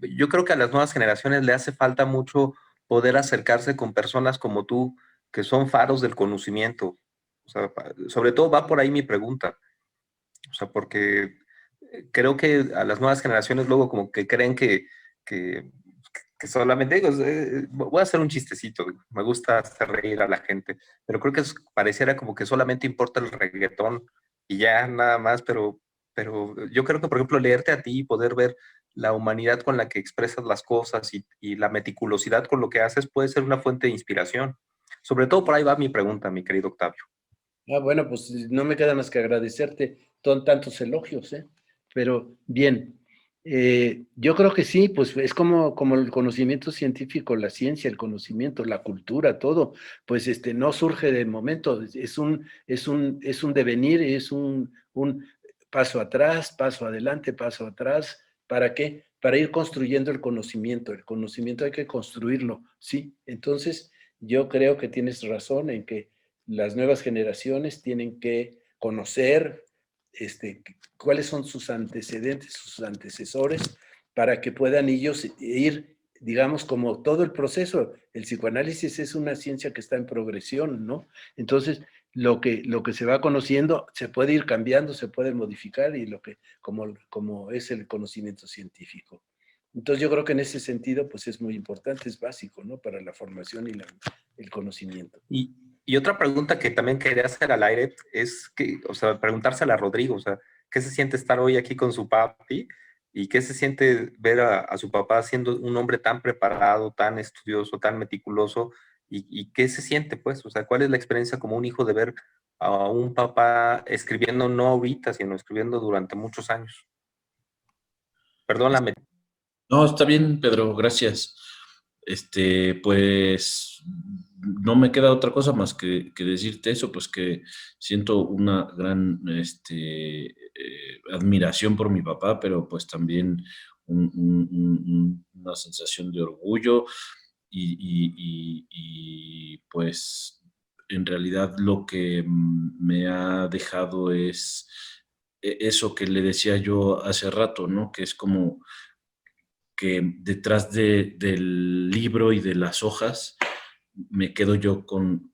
yo creo que a las nuevas generaciones le hace falta mucho poder acercarse con personas como tú, que son faros del conocimiento. O sea, sobre todo va por ahí mi pregunta. O sea, porque creo que a las nuevas generaciones luego como que creen que, que solamente, digo, voy a hacer un chistecito, me gusta hacer reír a la gente, pero creo que pareciera como que solamente importa el reggaetón y ya nada más, pero yo creo que, por ejemplo, leerte a ti y poder ver la humanidad con la que expresas las cosas y la meticulosidad con lo que haces puede ser una fuente de inspiración. Sobre todo por ahí va mi pregunta, mi querido Octavio. Bueno, pues no me queda más que agradecerte tantos elogios, ¿eh? Pero bien, yo creo que sí, pues es como el conocimiento científico, la ciencia, el conocimiento, la cultura, todo, pues no surge de momento, es un devenir, es un paso atrás, paso adelante, paso atrás. ¿Para qué? Para ir construyendo el conocimiento hay que construirlo, ¿sí? Entonces, yo creo que tienes razón en que las nuevas generaciones tienen que conocer cuáles son sus antecedentes, sus antecesores, para que puedan ellos ir, digamos, como todo el proceso. El psicoanálisis es una ciencia que está en progresión, ¿no? Entonces, lo que se va conociendo se puede ir cambiando, se puede modificar, y como es el conocimiento científico. Entonces, yo creo que en ese sentido, pues es muy importante, es básico, ¿no? Para la formación y el conocimiento. Y otra pregunta que también quería hacer al aire es que, o sea, preguntársela a Rodrigo, o sea, ¿qué se siente estar hoy aquí con su papi? ¿Y qué se siente ver a su papá siendo un hombre tan preparado, tan estudioso, tan meticuloso? ¿Y qué se siente, pues? O sea, ¿cuál es la experiencia como un hijo de ver a un papá escribiendo no ahorita, sino escribiendo durante muchos años? Perdón la No, está bien, Pedro, gracias. Pues no me queda otra cosa más que decirte eso, pues que siento una gran admiración por mi papá, pero pues también una sensación de orgullo pues en realidad lo que me ha dejado es eso que le decía yo hace rato, ¿no? Que es como que detrás del libro y de las hojas me quedo yo con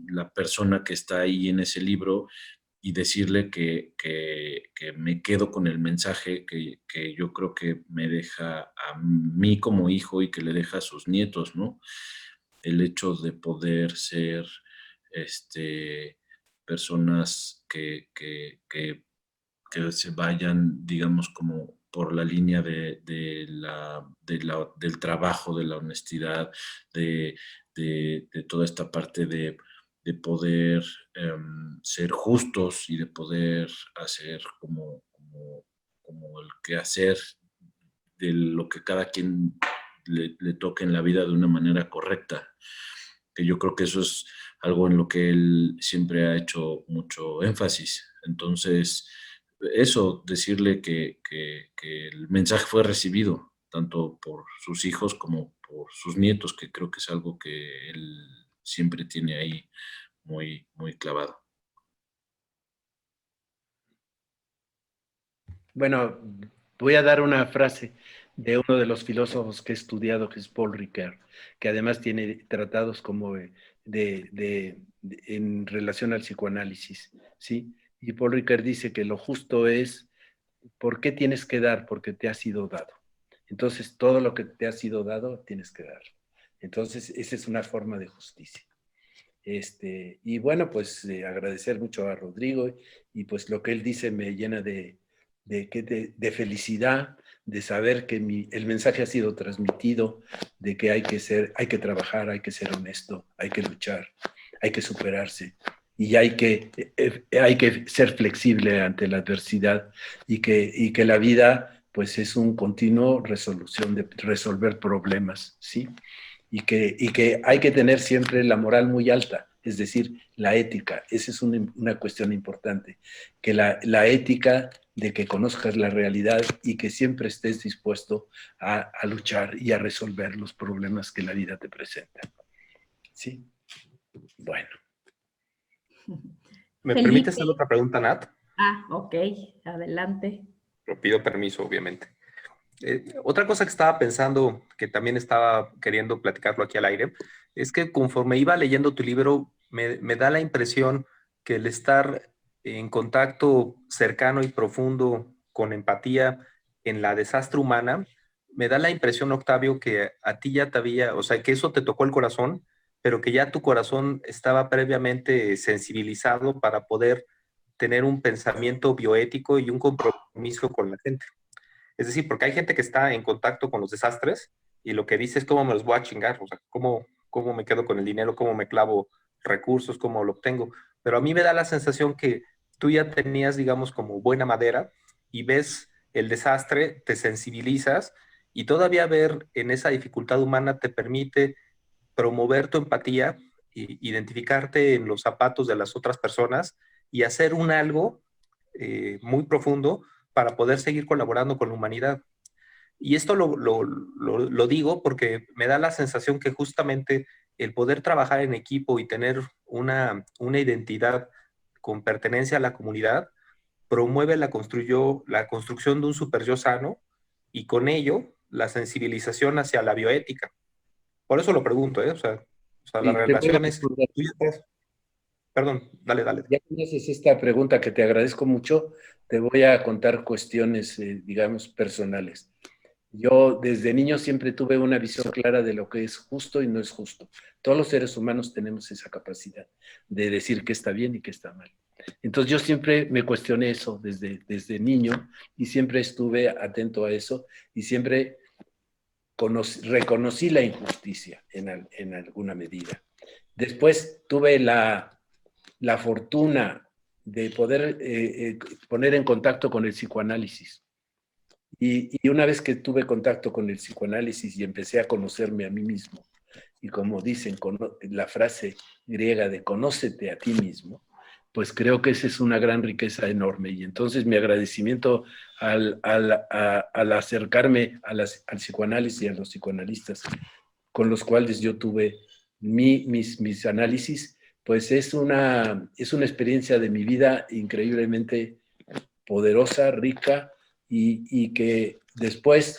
la persona que está ahí en ese libro y decirle que me quedo con el mensaje que yo creo que me deja a mí como hijo y que le deja a sus nietos, ¿no? El hecho de poder ser personas que se vayan, digamos, como por la línea del trabajo, de la honestidad, de toda esta parte de poder ser justos y de poder hacer como el quehacer de lo que cada quien le toque en la vida de una manera correcta. Que yo creo que eso es algo en lo que él siempre ha hecho mucho énfasis. Entonces, eso, decirle que el mensaje fue recibido, tanto por sus hijos como por sus nietos, que creo que es algo que él siempre tiene ahí muy, muy clavado. Bueno, voy a dar una frase de uno de los filósofos que he estudiado, que es Paul Ricoeur, que además tiene tratados como en relación al psicoanálisis, ¿sí? Y Paul Ricoeur dice que lo justo es, ¿por qué tienes que dar? Porque te ha sido dado. Entonces, todo lo que te ha sido dado, tienes que dar. Entonces, esa es una forma de justicia. Y bueno, pues agradecer mucho a Rodrigo y pues lo que él dice me llena de felicidad, de saber que el mensaje ha sido transmitido, de que hay que trabajar, hay que ser honesto, hay que luchar, hay que superarse y hay que ser flexible ante la adversidad y que la vida pues es un continuo resolución de resolver problemas, ¿sí? Y que hay que tener siempre la moral muy alta, es decir, la ética. Esa es una cuestión importante, que la ética de que conozcas la realidad y que siempre estés dispuesto a luchar y a resolver los problemas que la vida te presenta. ¿Sí? Bueno. ¿Me Felipe. permite hacer otra pregunta, Nat? Ok, adelante. Lo pido permiso, obviamente. Otra cosa que estaba pensando, que también estaba queriendo platicarlo aquí al aire, es que conforme iba leyendo tu libro, me da la impresión que el estar en contacto cercano y profundo con empatía en la desastre humana, me da la impresión, Octavio, que a ti ya te había, o sea, que eso te tocó el corazón, pero que ya tu corazón estaba previamente sensibilizado para poder tener un pensamiento bioético y un compromiso con la gente. Es decir, porque hay gente que está en contacto con los desastres y lo que dice es cómo me los voy a chingar, o sea, cómo me quedo con el dinero, cómo me clavo recursos, cómo lo obtengo. Pero a mí me da la sensación que tú ya tenías, digamos, como buena madera y ves el desastre, te sensibilizas y todavía ver en esa dificultad humana te permite promover tu empatía, identificarte en los zapatos de las otras personas y hacer un algo muy profundo para poder seguir colaborando con la humanidad. Y esto lo digo porque me da la sensación que justamente el poder trabajar en equipo y tener una identidad con pertenencia a la comunidad promueve la construcción de un super yo sano y con ello la sensibilización hacia la bioética. Por eso lo pregunto, ¿eh? O sea las Y te voy a relaciones... responder. Perdón, dale. Ya que me haces esta pregunta que te agradezco mucho, te voy a contar cuestiones, digamos, personales. Yo desde niño siempre tuve una visión clara de lo que es justo y no es justo. Todos los seres humanos tenemos esa capacidad de decir qué está bien y qué está mal. Entonces yo siempre me cuestioné eso desde niño y siempre estuve atento a eso y siempre reconocí la injusticia en alguna medida. Después tuve la fortuna de poder poner en contacto con el psicoanálisis. Y una vez que tuve contacto con el psicoanálisis y empecé a conocerme a mí mismo, y como dicen la frase griega de conócete a ti mismo, pues creo que esa es una gran riqueza enorme. Y entonces mi agradecimiento al acercarme al psicoanálisis y a los psicoanalistas con los cuales yo tuve mis análisis, pues es una experiencia de mi vida increíblemente poderosa, rica, y que después,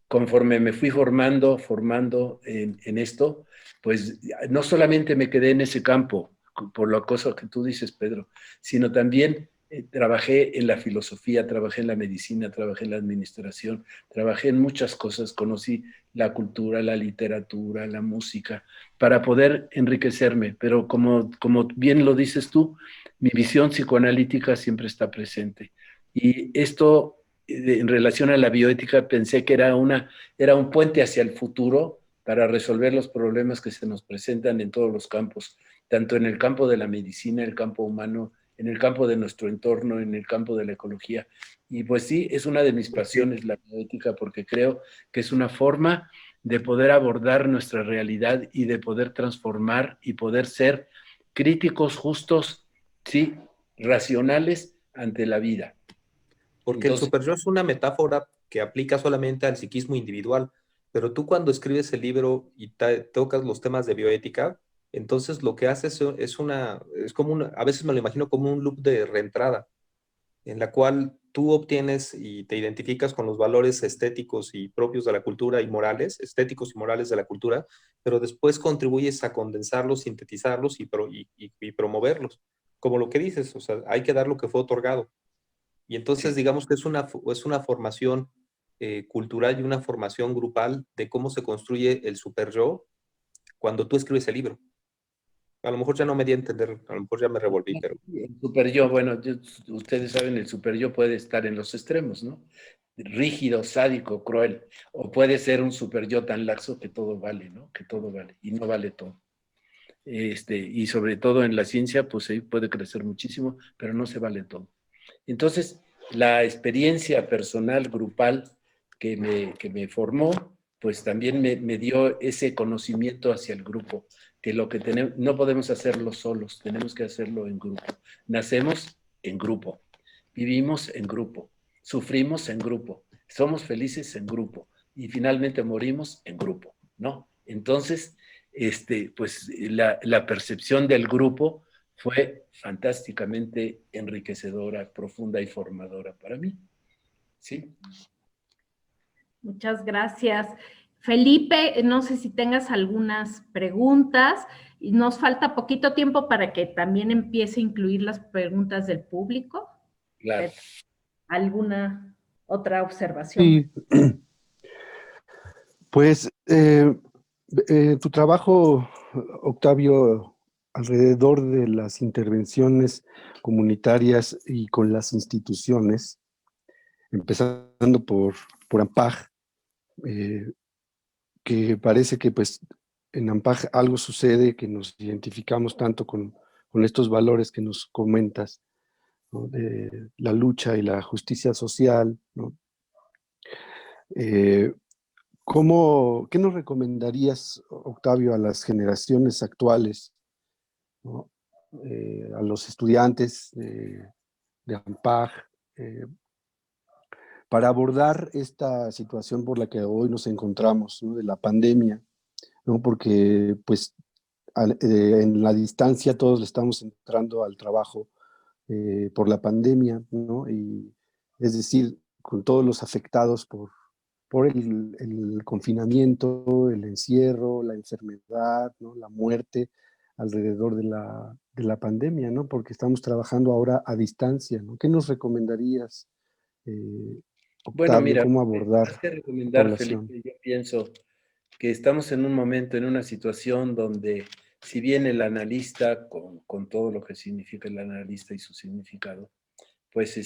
conforme me fui formando en esto, pues no solamente me quedé en ese campo, por la cosa que tú dices, Pedro, sino también trabajé en la filosofía, trabajé en la medicina, trabajé en la administración, trabajé en muchas cosas, conocí la cultura, la literatura, la música, para poder enriquecerme. Pero como bien lo dices tú, mi visión psicoanalítica siempre está presente. Y esto, en relación a la bioética, pensé que era un puente hacia el futuro para resolver los problemas que se nos presentan en todos los campos, tanto en el campo de la medicina, el campo humano, en el campo de nuestro entorno, en el campo de la ecología. Y pues sí, es una de mis pasiones la bioética, porque creo que es una forma de poder abordar nuestra realidad y de poder transformar y poder ser críticos, justos, sí, racionales ante la vida. Porque el Entonces, superyo es una metáfora que aplica solamente al psiquismo individual, pero tú cuando escribes el libro y tocas los temas de bioética, entonces lo que haces es como a veces me lo imagino como un loop de reentrada, en la cual tú obtienes y te identificas con los valores estéticos y propios de la cultura y morales, estéticos y morales de la cultura, pero después contribuyes a condensarlos, sintetizarlos y promoverlos. Como lo que dices, o sea, hay que dar lo que fue otorgado. Y entonces sí. digamos que es una formación cultural y una formación grupal de cómo se construye el super yo cuando tú escribes el libro. A lo mejor ya no me di a entender, a lo mejor ya me revolví, pero El super yo, bueno, ustedes saben, el super yo puede estar en los extremos, ¿no? Rígido, sádico, cruel, o puede ser un super yo tan laxo que todo vale, ¿no? Que todo vale, y no vale todo. Y sobre todo en la ciencia, pues ahí puede crecer muchísimo, pero no se vale todo. Entonces, la experiencia personal, grupal, que me formó, pues también me dio ese conocimiento hacia el grupo, que lo que tenemos, no podemos hacerlo solos, tenemos que hacerlo en grupo. Nacemos en grupo, vivimos en grupo, sufrimos en grupo, somos felices en grupo y finalmente morimos en grupo, ¿no? Entonces, pues la percepción del grupo fue fantásticamente enriquecedora, profunda y formadora para mí. Sí. Muchas gracias. Felipe, no sé si tengas algunas preguntas y nos falta poquito tiempo para que también empiece a incluir las preguntas del público. Claro. ¿Alguna otra observación? Sí, pues tu trabajo, Octavio, alrededor de las intervenciones comunitarias y con las instituciones, empezando por AMPAJ, que parece que pues en AMPAJ algo sucede, que nos identificamos tanto con estos valores que nos comentas, ¿no? De la lucha y la justicia social, ¿no? Eh, ¿Qué nos recomendarías, Octavio, a las generaciones actuales, ¿no? A los estudiantes de AMPAJ, eh, para abordar esta situación por la que hoy nos encontramos, ¿no? De la pandemia, ¿no? Porque pues en la distancia todos le estamos entrando al trabajo por la pandemia, ¿no? Y es decir, con todos los afectados por el confinamiento, el encierro, la enfermedad, ¿no? La muerte alrededor de la pandemia, ¿no? Porque estamos trabajando ahora a distancia, ¿no? ¿Qué nos recomendarías Bueno, Octavio, mira, cómo más abordar que la recomendar, población. Felipe, yo pienso que estamos en un momento, en una situación donde si bien el analista, con todo lo que significa el analista y su significado, pues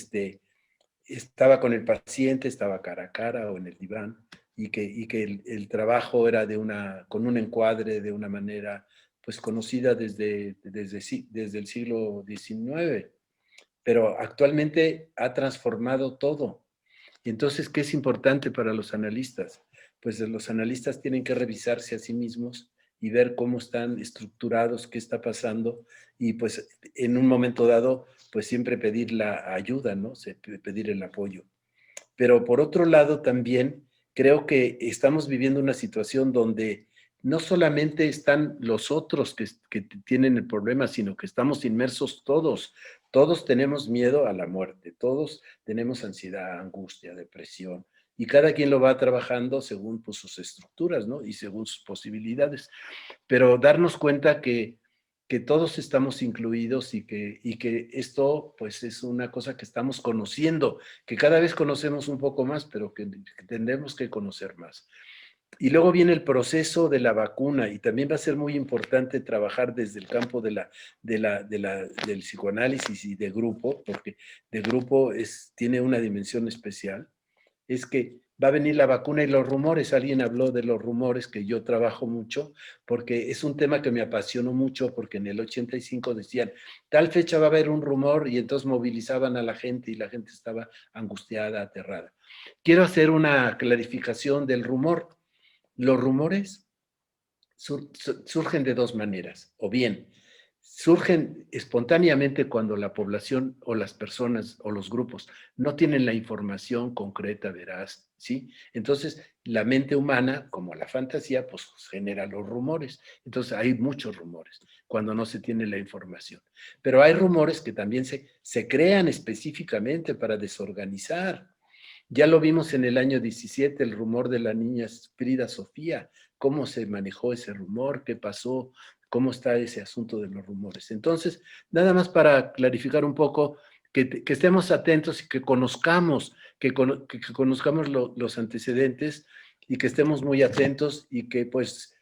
estaba con el paciente, estaba cara a cara o en el diván, y que el trabajo era con un encuadre de una manera pues conocida desde el siglo XIX, pero actualmente ha transformado todo. Y entonces, ¿qué es importante para los analistas? Pues los analistas tienen que revisarse a sí mismos y ver cómo están estructurados, qué está pasando, y pues en un momento dado, pues siempre pedir la ayuda, ¿no? Pedir el apoyo. Pero por otro lado, también creo que estamos viviendo una situación donde no solamente están los otros que tienen el problema, sino que estamos inmersos todos. Todos tenemos miedo a la muerte, todos tenemos ansiedad, angustia, depresión, y cada quien lo va trabajando según pues, sus estructuras, ¿no? Y según sus posibilidades. Pero darnos cuenta que todos estamos incluidos y que esto pues es una cosa que estamos conociendo, que cada vez conocemos un poco más, pero que tendremos que conocer más. Y luego viene el proceso de la vacuna, y también va a ser muy importante trabajar desde el campo del psicoanálisis y de grupo, porque de grupo tiene una dimensión especial. Es que va a venir la vacuna y los rumores. Alguien habló de los rumores, que yo trabajo mucho, porque es un tema que me apasionó mucho, porque en el 85 decían, tal fecha va a haber un rumor, y entonces movilizaban a la gente y la gente estaba angustiada, aterrada. Quiero hacer una clarificación del rumor. Los rumores surgen de dos maneras, o bien surgen espontáneamente cuando la población o las personas o los grupos no tienen la información concreta, veraz, ¿sí? Entonces, la mente humana, como la fantasía, pues genera los rumores. Entonces, hay muchos rumores cuando no se tiene la información. Pero hay rumores que también se crean específicamente para desorganizar. Ya lo vimos en el año 17, el rumor de la niña Frida Sofía, cómo se manejó ese rumor, qué pasó, cómo está ese asunto de los rumores. Entonces, nada más para clarificar un poco, que estemos atentos y que conozcamos, que conozcamos los antecedentes, y que estemos muy atentos, y que pues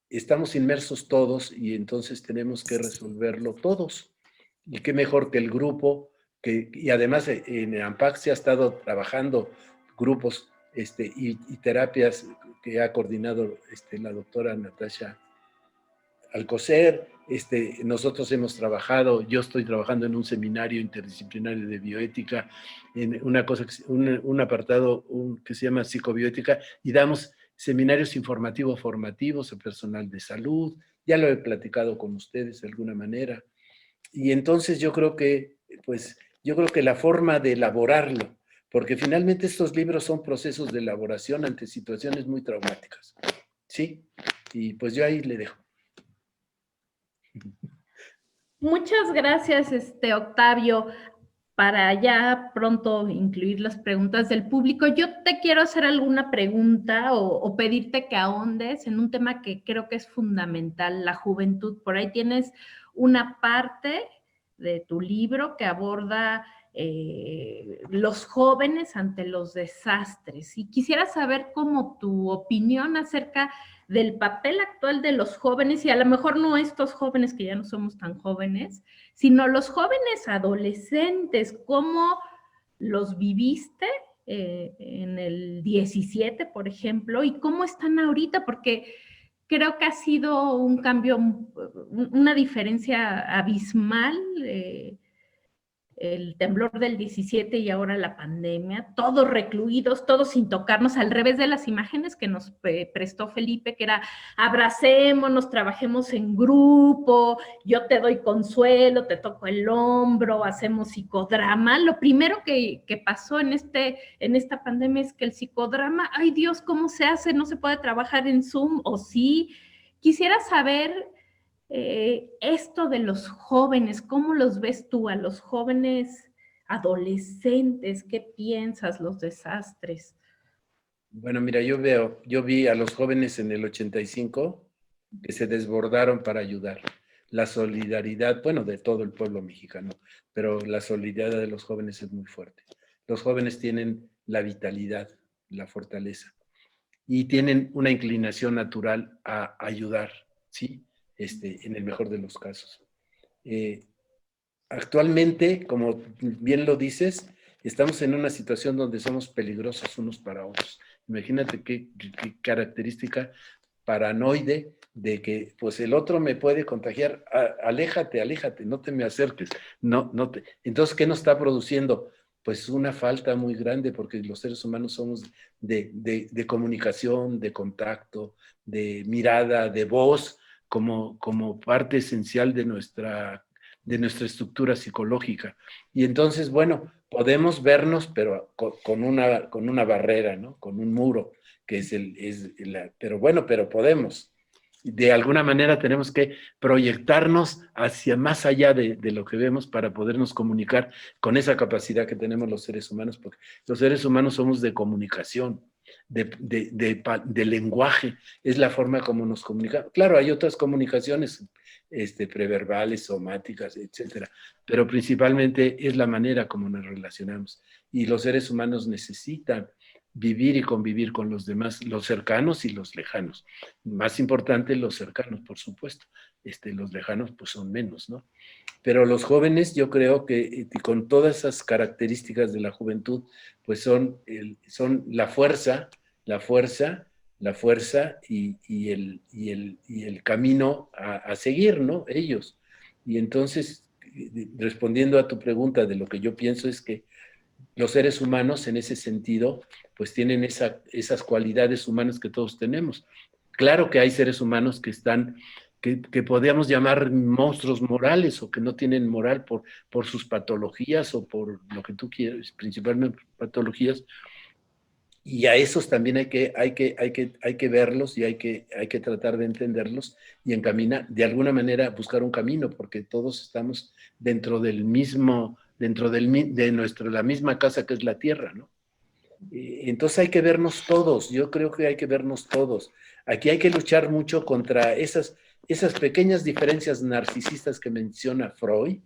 estamos inmersos todos, y entonces tenemos que resolverlo todos. Y qué mejor que el grupo, y además en AMPAC se ha estado trabajando grupos y terapias que ha coordinado la doctora Natasha Alcocer. Nosotros hemos trabajado, yo estoy trabajando en un seminario interdisciplinario de bioética, en un apartado que se llama psicobioética, y damos seminarios informativos formativos a personal de salud. Ya lo he platicado con ustedes de alguna manera. Y entonces yo creo que la forma de elaborarlo, porque finalmente estos libros son procesos de elaboración ante situaciones muy traumáticas, ¿sí? Y pues yo ahí le dejo. Muchas gracias, Octavio. Para ya pronto incluir las preguntas del público, yo te quiero hacer alguna pregunta o pedirte que ahondes en un tema que creo que es fundamental, la juventud. Por ahí tienes una parte de tu libro que aborda los jóvenes ante los desastres. Y quisiera saber cómo tu opinión acerca del papel actual de los jóvenes, y a lo mejor no estos jóvenes que ya no somos tan jóvenes, sino los jóvenes adolescentes, ¿cómo los viviste en el 17, por ejemplo, y cómo están ahorita? Porque creo que ha sido un cambio, una diferencia abismal, el temblor del 17 y ahora la pandemia, todos recluidos, todos sin tocarnos, al revés de las imágenes que nos prestó Felipe, que era abracémonos, trabajemos en grupo, yo te doy consuelo, te toco el hombro, hacemos psicodrama. Lo primero que pasó en esta pandemia es que el psicodrama, ay Dios, ¿cómo se hace? No se puede trabajar en Zoom, o sí. Quisiera saber esto de los jóvenes, ¿cómo los ves tú a los jóvenes adolescentes? ¿Qué piensas? Los desastres. Bueno, mira, yo vi a los jóvenes en el 85 que se desbordaron para ayudar. La solidaridad, bueno, de todo el pueblo mexicano, pero la solidaridad de los jóvenes es muy fuerte. Los jóvenes tienen la vitalidad, la fortaleza y tienen una inclinación natural a ayudar, ¿sí? En el mejor de los casos. Actualmente, como bien lo dices, estamos en una situación donde somos peligrosos unos para otros. Imagínate qué característica paranoide de que pues el otro me puede contagiar. Aléjate, aléjate, no te me acerques. Entonces, ¿qué nos está produciendo? Pues una falta muy grande, porque los seres humanos somos de comunicación, de contacto, de mirada, de voz, como parte esencial de nuestra estructura psicológica. Y entonces, bueno, podemos vernos, pero con una barrera, ¿no? Con un muro, que pero bueno, pero podemos. De alguna manera tenemos que proyectarnos hacia más allá de lo que vemos para podernos comunicar con esa capacidad que tenemos los seres humanos, porque los seres humanos somos de comunicación, de lenguaje, es la forma como nos comunicamos. Claro, hay otras comunicaciones preverbales, somáticas, etcétera, pero principalmente es la manera como nos relacionamos. Y los seres humanos necesitan vivir y convivir con los demás, los cercanos y los lejanos. Más importante los cercanos, por supuesto. Los lejanos pues son menos, ¿no? Pero los jóvenes, yo creo que con todas esas características de la juventud, pues son la fuerza y el camino a seguir, ¿no? Ellos. Y entonces, respondiendo a tu pregunta, de lo que yo pienso es que los seres humanos, en ese sentido, pues tienen esas cualidades humanas que todos tenemos. Claro que hay seres humanos que podríamos llamar monstruos morales o que no tienen moral por sus patologías o por lo que tú quieres, principalmente patologías, y a esos también hay que verlos y hay que tratar de entenderlos y encaminar, de alguna manera buscar un camino, porque todos estamos dentro de la misma casa que es la tierra, ¿no? Entonces hay que vernos todos, yo creo que hay que vernos todos. Aquí hay que luchar mucho contra esas pequeñas diferencias narcisistas que menciona Freud,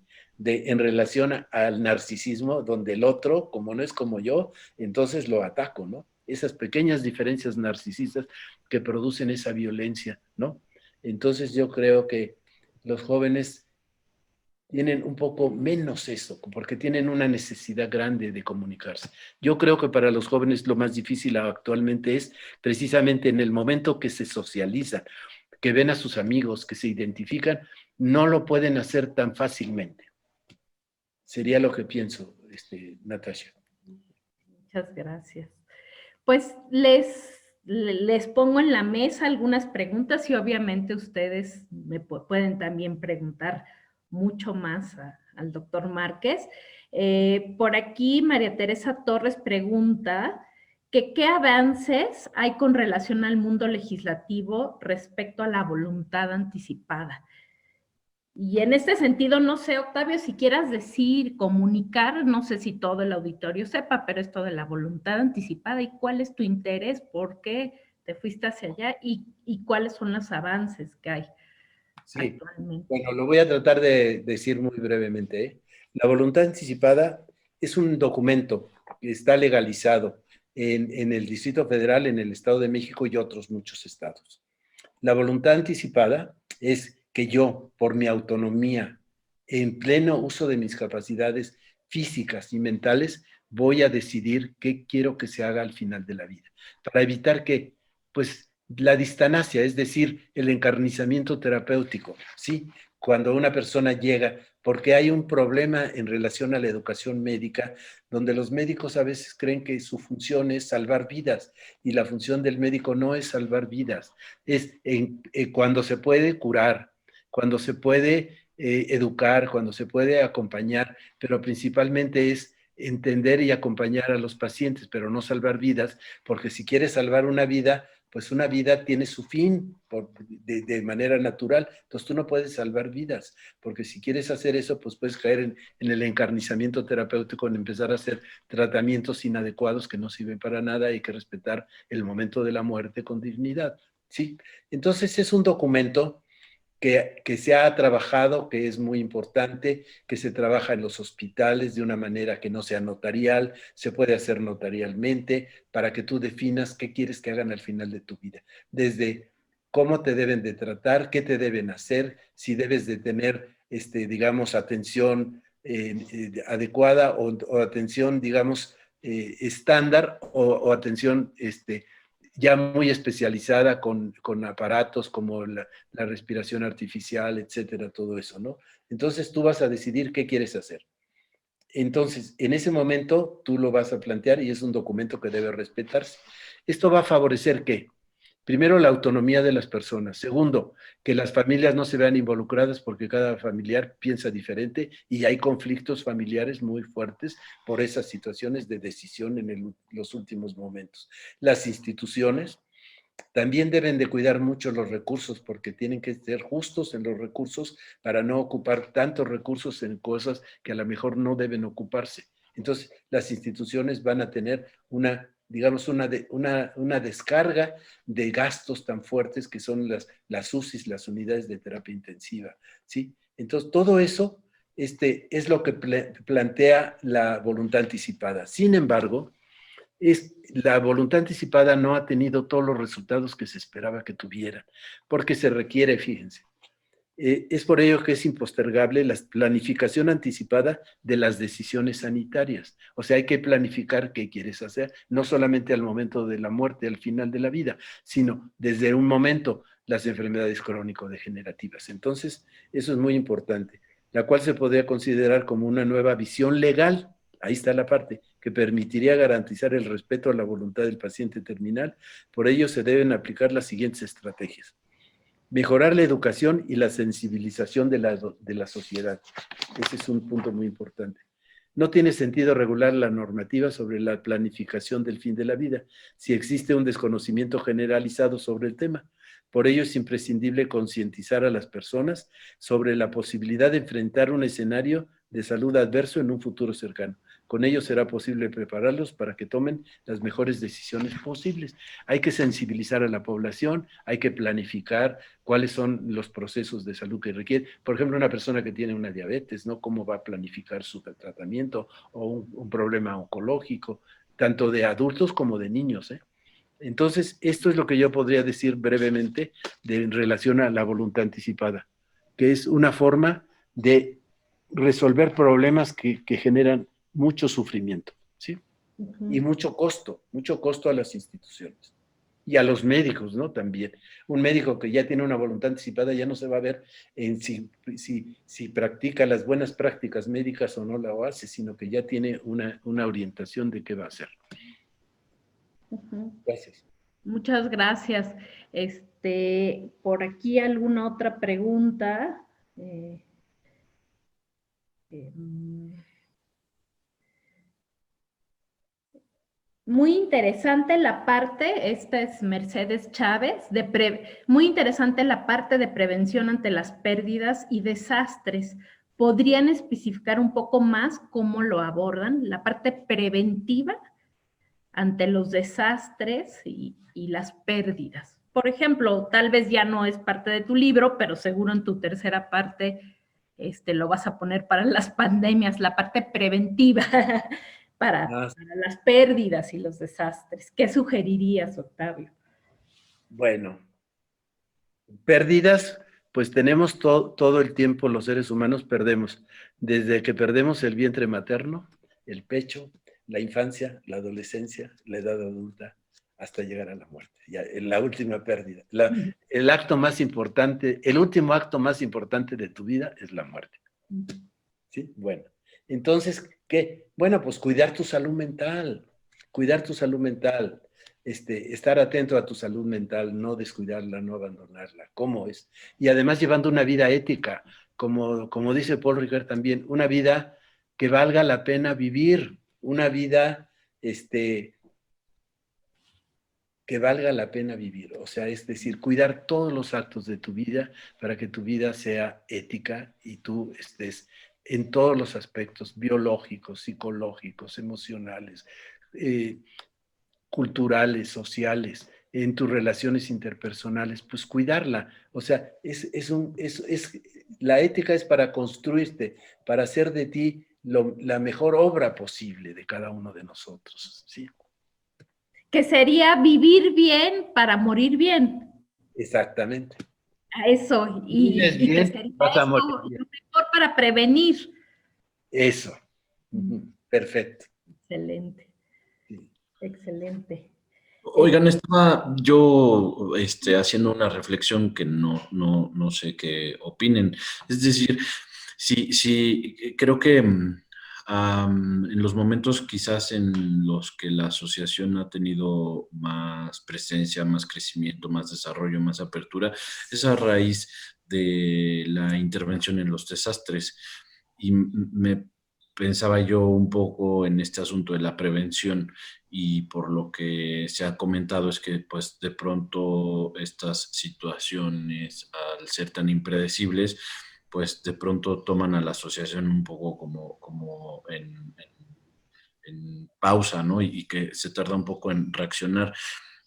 en relación al narcisismo, donde el otro, como no es como yo, entonces lo ataco, ¿no? Esas pequeñas diferencias narcisistas que producen esa violencia, ¿no? Entonces yo creo que los jóvenes tienen un poco menos eso, porque tienen una necesidad grande de comunicarse. Yo creo que para los jóvenes lo más difícil actualmente es precisamente en el momento que se socializan, que ven a sus amigos, que se identifican, no lo pueden hacer tan fácilmente. Sería lo que pienso, Natasha. Muchas gracias. Pues les pongo en la mesa algunas preguntas y obviamente ustedes me pueden también preguntar mucho más al doctor Márquez. Por aquí María Teresa Torres pregunta que qué avances hay con relación al mundo legislativo respecto a la voluntad anticipada. Y en este sentido, no sé, Octavio, si quieras decir, comunicar, no sé si todo el auditorio sepa, pero esto de la voluntad anticipada y cuál es tu interés, por qué te fuiste hacia allá y cuáles son los avances que hay actualmente. Bueno, lo voy a tratar de decir muy brevemente, ¿eh? La voluntad anticipada es un documento que está legalizado en el Distrito Federal, en el Estado de México y otros muchos estados. La voluntad anticipada es que yo, por mi autonomía, en pleno uso de mis capacidades físicas y mentales, voy a decidir qué quiero que se haga al final de la vida, para evitar que, pues, la distanasia, es decir, el encarnizamiento terapéutico, ¿sí? Cuando una persona llega, porque hay un problema en relación a la educación médica, donde los médicos a veces creen que su función es salvar vidas, y la función del médico no es salvar vidas, es cuando se puede curar, cuando se puede educar, cuando se puede acompañar, pero principalmente es entender y acompañar a los pacientes, pero no salvar vidas, porque si quieres salvar una vida, pues una vida tiene su fin de manera natural. Entonces tú no puedes salvar vidas, porque si quieres hacer eso, pues puedes caer en el encarnizamiento terapéutico, en empezar a hacer tratamientos inadecuados que no sirven para nada. Hay que respetar el momento de la muerte con dignidad, ¿sí? Entonces es un documento que se ha trabajado, que es muy importante, que se trabaja en los hospitales de una manera que no sea notarial, se puede hacer notarialmente, para que tú definas qué quieres que hagan al final de tu vida. Desde cómo te deben de tratar, qué te deben hacer, si debes de tener, digamos, atención adecuada o atención, digamos, estándar o atención ya muy especializada con aparatos como la respiración artificial, etcétera, todo eso, ¿no? Entonces tú vas a decidir qué quieres hacer. Entonces, en ese momento tú lo vas a plantear y es un documento que debe respetarse. Esto va a favorecer ¿qué? Primero, la autonomía de las personas. Segundo, que las familias no se vean involucradas porque cada familiar piensa diferente y hay conflictos familiares muy fuertes por esas situaciones de decisión en los últimos momentos. Las instituciones también deben de cuidar mucho los recursos porque tienen que ser justos en los recursos para no ocupar tantos recursos en cosas que a lo mejor no deben ocuparse. Entonces, las instituciones van a tener digamos, una descarga de gastos tan fuertes que son las UCIs, las unidades de terapia intensiva, ¿sí? Entonces, todo eso es lo que plantea la voluntad anticipada. Sin embargo, la voluntad anticipada no ha tenido todos los resultados que se esperaba que tuviera, porque se requiere, fíjense, es por ello que es impostergable la planificación anticipada de las decisiones sanitarias. O sea, hay que planificar qué quieres hacer, no solamente al momento de la muerte, al final de la vida, sino desde un momento las enfermedades crónico-degenerativas. Entonces, eso es muy importante, la cual se podría considerar como una nueva visión legal. Ahí está la parte que permitiría garantizar el respeto a la voluntad del paciente terminal. Por ello, se deben aplicar las siguientes estrategias. Mejorar la educación y la sensibilización de la sociedad. Ese es un punto muy importante. No tiene sentido regular la normativa sobre la planificación del fin de la vida si existe un desconocimiento generalizado sobre el tema. Por ello es imprescindible concientizar a las personas sobre la posibilidad de enfrentar un escenario de salud adverso en un futuro cercano. Con ello será posible prepararlos para que tomen las mejores decisiones posibles. Hay que sensibilizar a la población, hay que planificar cuáles son los procesos de salud que requiere. Por ejemplo, una persona que tiene una diabetes, ¿no? ¿Cómo va a planificar su tratamiento? O un problema oncológico, tanto de adultos como de niños, ¿eh? Entonces, esto es lo que yo podría decir brevemente en relación a la voluntad anticipada, que es una forma de resolver problemas que generan mucho sufrimiento, ¿sí? Y mucho costo a las instituciones y a los médicos, ¿no? También. Un médico que ya tiene una voluntad anticipada ya no se va a ver en si practica las buenas prácticas médicas o no la hace, sino que ya tiene una orientación de qué va a hacer. Gracias. Muchas gracias. Por aquí alguna otra pregunta. Muy interesante la parte, esta es Mercedes Chávez, muy interesante la parte de prevención ante las pérdidas y desastres. ¿Podrían especificar un poco más cómo lo abordan? La parte preventiva ante los desastres y las pérdidas. Por ejemplo, tal vez ya no es parte de tu libro, pero seguro en tu tercera parte lo vas a poner para las pandemias, la parte preventiva para las pérdidas y los desastres. ¿Qué sugerirías, Octavio? Bueno, pérdidas, pues tenemos todo el tiempo los seres humanos perdemos, desde que perdemos el vientre materno, el pecho, la infancia, la adolescencia, la edad adulta, hasta llegar a la muerte. Ya, la última pérdida. El acto más importante, el último acto más importante de tu vida es la muerte. ¿Sí? Bueno, entonces, ¿qué? Bueno, pues cuidar tu salud mental, estar atento a tu salud mental, no descuidarla, no abandonarla. ¿Cómo es? Y además llevando una vida ética, como dice Paul Ricoeur también, una vida que valga la pena vivir, una vida que valga la pena vivir. O sea, es decir, cuidar todos los actos de tu vida para que tu vida sea ética y tú estés en todos los aspectos biológicos, psicológicos, emocionales, culturales, sociales, en tus relaciones interpersonales, pues cuidarla. O sea, la ética es para construirte, para hacer de ti la mejor obra posible de cada uno de nosotros, ¿sí? Que sería vivir bien para morir bien. Exactamente. A eso, y Vives que bien, sería vas a eso morir lo bien. mejor para prevenir. Eso. Perfecto. Excelente, Sí. excelente. Oigan, estaba yo haciendo una reflexión que no sé qué opinen. Es decir, sí, creo que en los momentos quizás en los que la asociación ha tenido más presencia, más crecimiento, más desarrollo, más apertura, es a raíz de la intervención en los desastres. Y me pensaba yo un poco en este asunto de la prevención y por lo que se ha comentado es que pues de pronto estas situaciones al ser tan impredecibles pues de pronto toman a la asociación un poco como en pausa, ¿no? Y que se tarda un poco en reaccionar.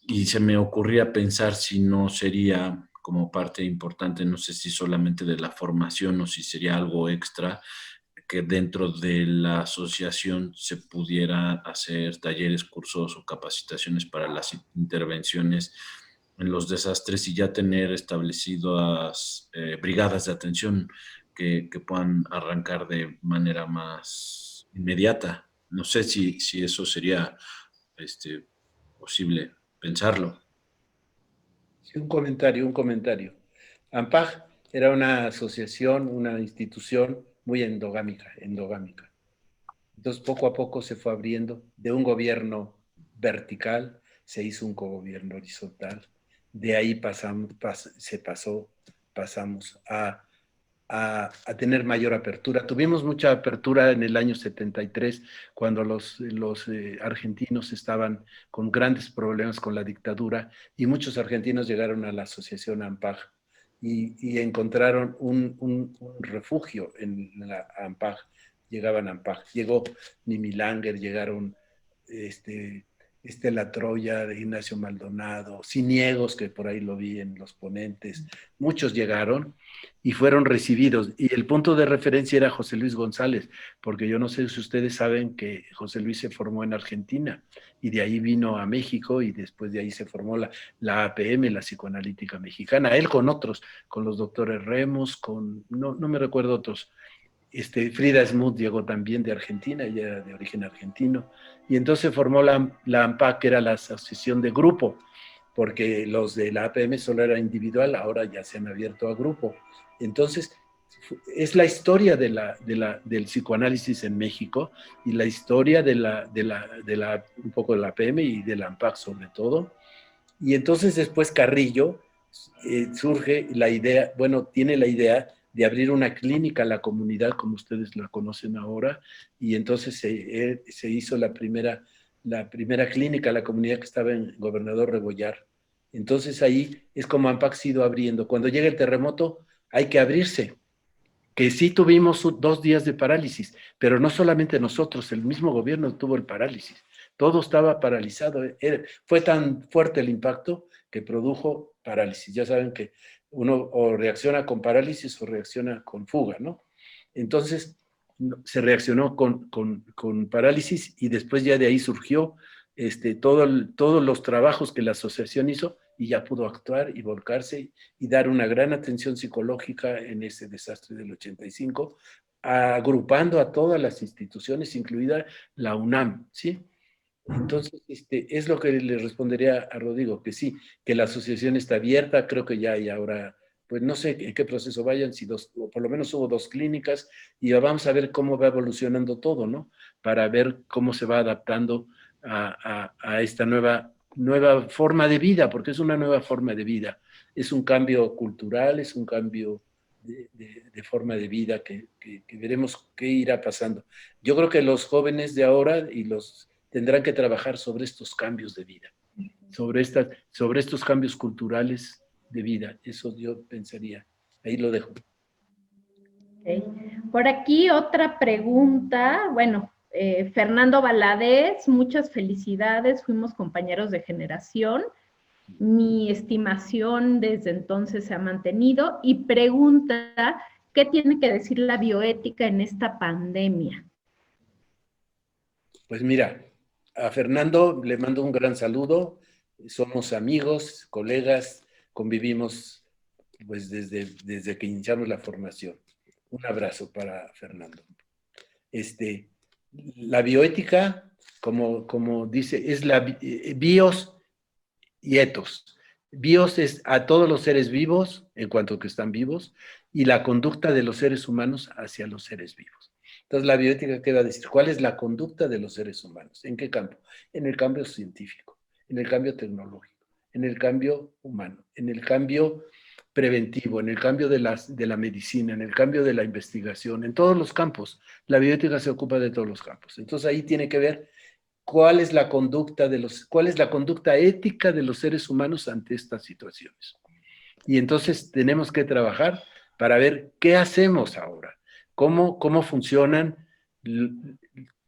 Y se me ocurría pensar si no sería como parte importante, no sé si solamente de la formación o si sería algo extra, que dentro de la asociación se pudiera hacer talleres, cursos o capacitaciones para las intervenciones en los desastres y ya tener establecidas brigadas de atención que puedan arrancar de manera más inmediata. No sé si eso sería posible pensarlo. Sí, un comentario. AMPAG era una asociación, una institución muy endogámica. Entonces, poco a poco se fue abriendo de un gobierno vertical, se hizo un cogobierno horizontal. De ahí pasamos a tener mayor apertura. Tuvimos mucha apertura en el año 73, cuando los argentinos estaban con grandes problemas con la dictadura, y muchos argentinos llegaron a la asociación AMPAG y encontraron un refugio en la AMPAG. Llegaban a AMPAG. Llegó Mimi Langer, llegaron La Troya de Ignacio Maldonado, Ciniegos, que por ahí lo vi en los ponentes. Muchos llegaron y fueron recibidos. Y el punto de referencia era José Luis González, porque yo no sé si ustedes saben que José Luis se formó en Argentina y de ahí vino a México y después de ahí se formó la APM, la Psicoanalítica Mexicana, él con otros, con los doctores Remos, no me recuerdo otros. Frida Smoot llegó también de Argentina, ella era de origen argentino, y entonces formó la AMPAC, que era la asociación de grupo, porque los de la APM solo era individual, ahora ya se han abierto a grupo. Entonces, es la historia del psicoanálisis en México y la historia un poco de la APM y de la AMPAC sobre todo. Y entonces después Carrillo surge la idea, tiene la idea de abrir una clínica a la comunidad, como ustedes la conocen ahora, y entonces se hizo la primera clínica a la comunidad que estaba en Gobernador Rebollar. Entonces ahí es como AMPAC ha ido abriendo. Cuando llega el terremoto hay que abrirse, que sí tuvimos 2 días de parálisis, pero no solamente nosotros, el mismo gobierno tuvo el parálisis. Todo estaba paralizado. Fue tan fuerte el impacto que produjo parálisis. Ya saben que uno o reacciona con parálisis o reacciona con fuga, ¿no? Entonces se reaccionó con parálisis y después ya de ahí surgió todos los trabajos que la asociación hizo y ya pudo actuar y volcarse y dar una gran atención psicológica en ese desastre del 85, agrupando a todas las instituciones, incluida la UNAM, ¿sí? Entonces, es lo que le respondería a Rodrigo, que sí, que la asociación está abierta, creo que ya hay ahora, pues no sé en qué proceso vayan, si o por lo menos hubo 2 clínicas, y vamos a ver cómo va evolucionando todo, ¿no? Para ver cómo se va adaptando a esta nueva forma de vida, porque es una nueva forma de vida, es un cambio cultural, es un cambio de forma de vida que veremos qué irá pasando. Yo creo que los jóvenes de ahora tendrán que trabajar sobre estos cambios de vida, sobre estos cambios culturales de vida. Eso yo pensaría. Ahí lo dejo. Okay. Por aquí otra pregunta. Bueno, Fernando Valadez, muchas felicidades, fuimos compañeros de generación. Mi estimación desde entonces se ha mantenido y pregunta, ¿qué tiene que decir la bioética en esta pandemia? Pues mira, a Fernando le mando un gran saludo. Somos amigos, colegas, convivimos pues desde que iniciamos la formación. Un abrazo para Fernando. La bioética, como dice, es la bios y etos. Bios es a todos los seres vivos, en cuanto que están vivos, y la conducta de los seres humanos hacia los seres vivos. Entonces, la bioética, ¿qué va a decir? ¿Cuál es la conducta de los seres humanos? ¿En qué campo? En el cambio científico, en el cambio tecnológico, en el cambio humano, en el cambio preventivo, en el cambio de la medicina, en el cambio de la investigación, en todos los campos. La bioética se ocupa de todos los campos. Entonces, ahí tiene que ver cuál es la conducta ética de los seres humanos ante estas situaciones. Y entonces tenemos que trabajar para ver qué hacemos ahora, cómo funcionan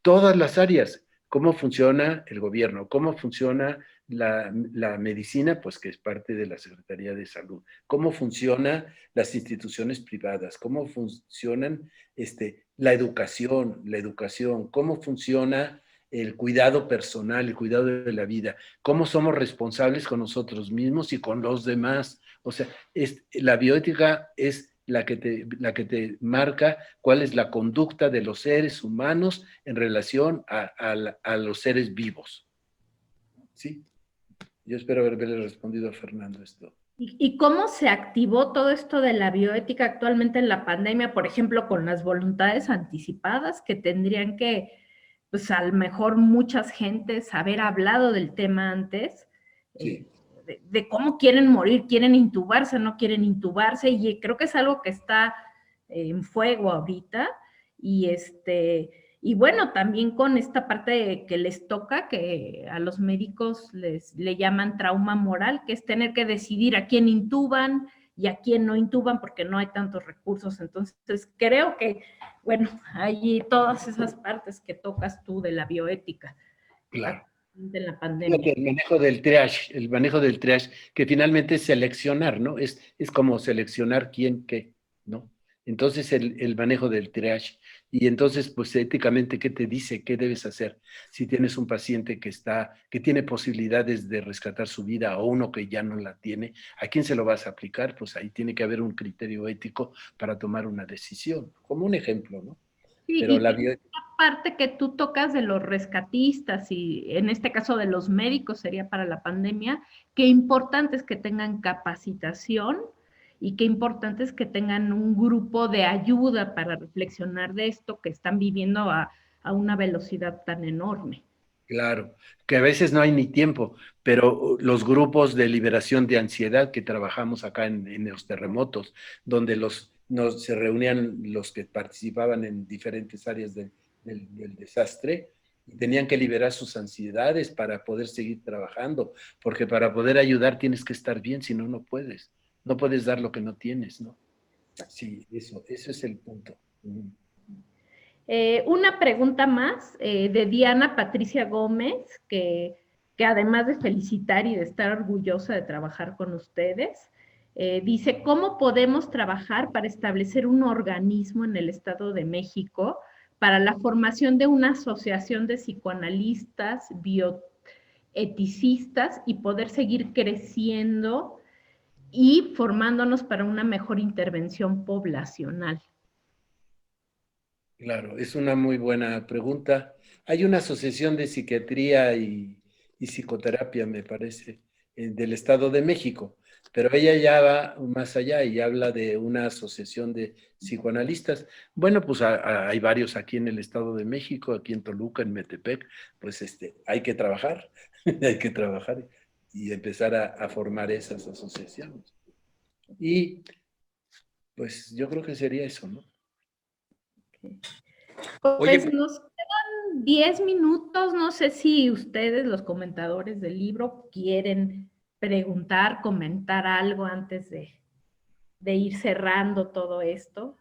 todas las áreas, cómo funciona el gobierno, cómo funciona la medicina, pues que es parte de la Secretaría de Salud, cómo funcionan las instituciones privadas, cómo funcionan la educación, cómo funciona el cuidado personal, el cuidado de la vida, cómo somos responsables con nosotros mismos y con los demás. O sea, la bioética es la que te marca cuál es la conducta de los seres humanos en relación a los seres vivos. ¿Sí? Yo espero haberle respondido a Fernando esto. ¿Y cómo se activó todo esto de la bioética actualmente en la pandemia, por ejemplo, con las voluntades anticipadas que tendrían que, pues a lo mejor muchas gentes haber hablado del tema antes, Sí. de cómo quieren morir, quieren intubarse, no quieren intubarse, y creo que es algo que está en fuego ahorita, y bueno, también con esta parte que les toca, que a los médicos le llaman trauma moral, que es tener que decidir a quién intuban y a quién no intuban porque no hay tantos recursos. Entonces, creo que, bueno, hay todas esas partes que tocas tú de la bioética. Claro. De la pandemia. Fíjate, el manejo del triage, que finalmente es seleccionar, ¿no? Es como seleccionar quién, qué, ¿no? Entonces el manejo del triage. Y entonces, pues éticamente, ¿qué te dice? ¿Qué debes hacer? Si tienes un paciente que tiene posibilidades de rescatar su vida o uno que ya no la tiene, ¿a quién se lo vas a aplicar? Pues ahí tiene que haber un criterio ético para tomar una decisión, como un ejemplo, ¿no? Sí, Pero y la parte que tú tocas de los rescatistas y en este caso de los médicos sería para la pandemia, qué importante es que tengan capacitación y qué importante es que tengan un grupo de ayuda para reflexionar de esto que están viviendo a una velocidad tan enorme. Claro, que a veces no hay ni tiempo, pero los grupos de liberación de ansiedad que trabajamos acá en los terremotos, donde se reunían los que participaban en diferentes áreas del desastre, y tenían que liberar sus ansiedades para poder seguir trabajando, porque para poder ayudar tienes que estar bien, si no, no puedes. No puedes dar lo que no tienes, ¿no? Sí, eso es el punto. Una pregunta más de Diana Patricia Gómez, que además de felicitar y de estar orgullosa de trabajar con ustedes, dice, ¿cómo podemos trabajar para establecer un organismo en el Estado de México para la formación de una asociación de psicoanalistas, bioeticistas y poder seguir creciendo y formándonos para una mejor intervención poblacional? Claro, es una muy buena pregunta. Hay una asociación de psiquiatría y psicoterapia, me parece, del Estado de México, pero ella ya va más allá y habla de una asociación de psicoanalistas. Bueno, pues hay varios aquí en el Estado de México, aquí en Toluca, en Metepec, pues hay que trabajar, hay que trabajar y empezar a formar esas asociaciones. Y pues yo creo que sería eso, ¿no? Pues nos quedan 10 minutos, no sé si ustedes, los comentadores del libro, quieren preguntar, comentar algo antes de ir cerrando todo esto.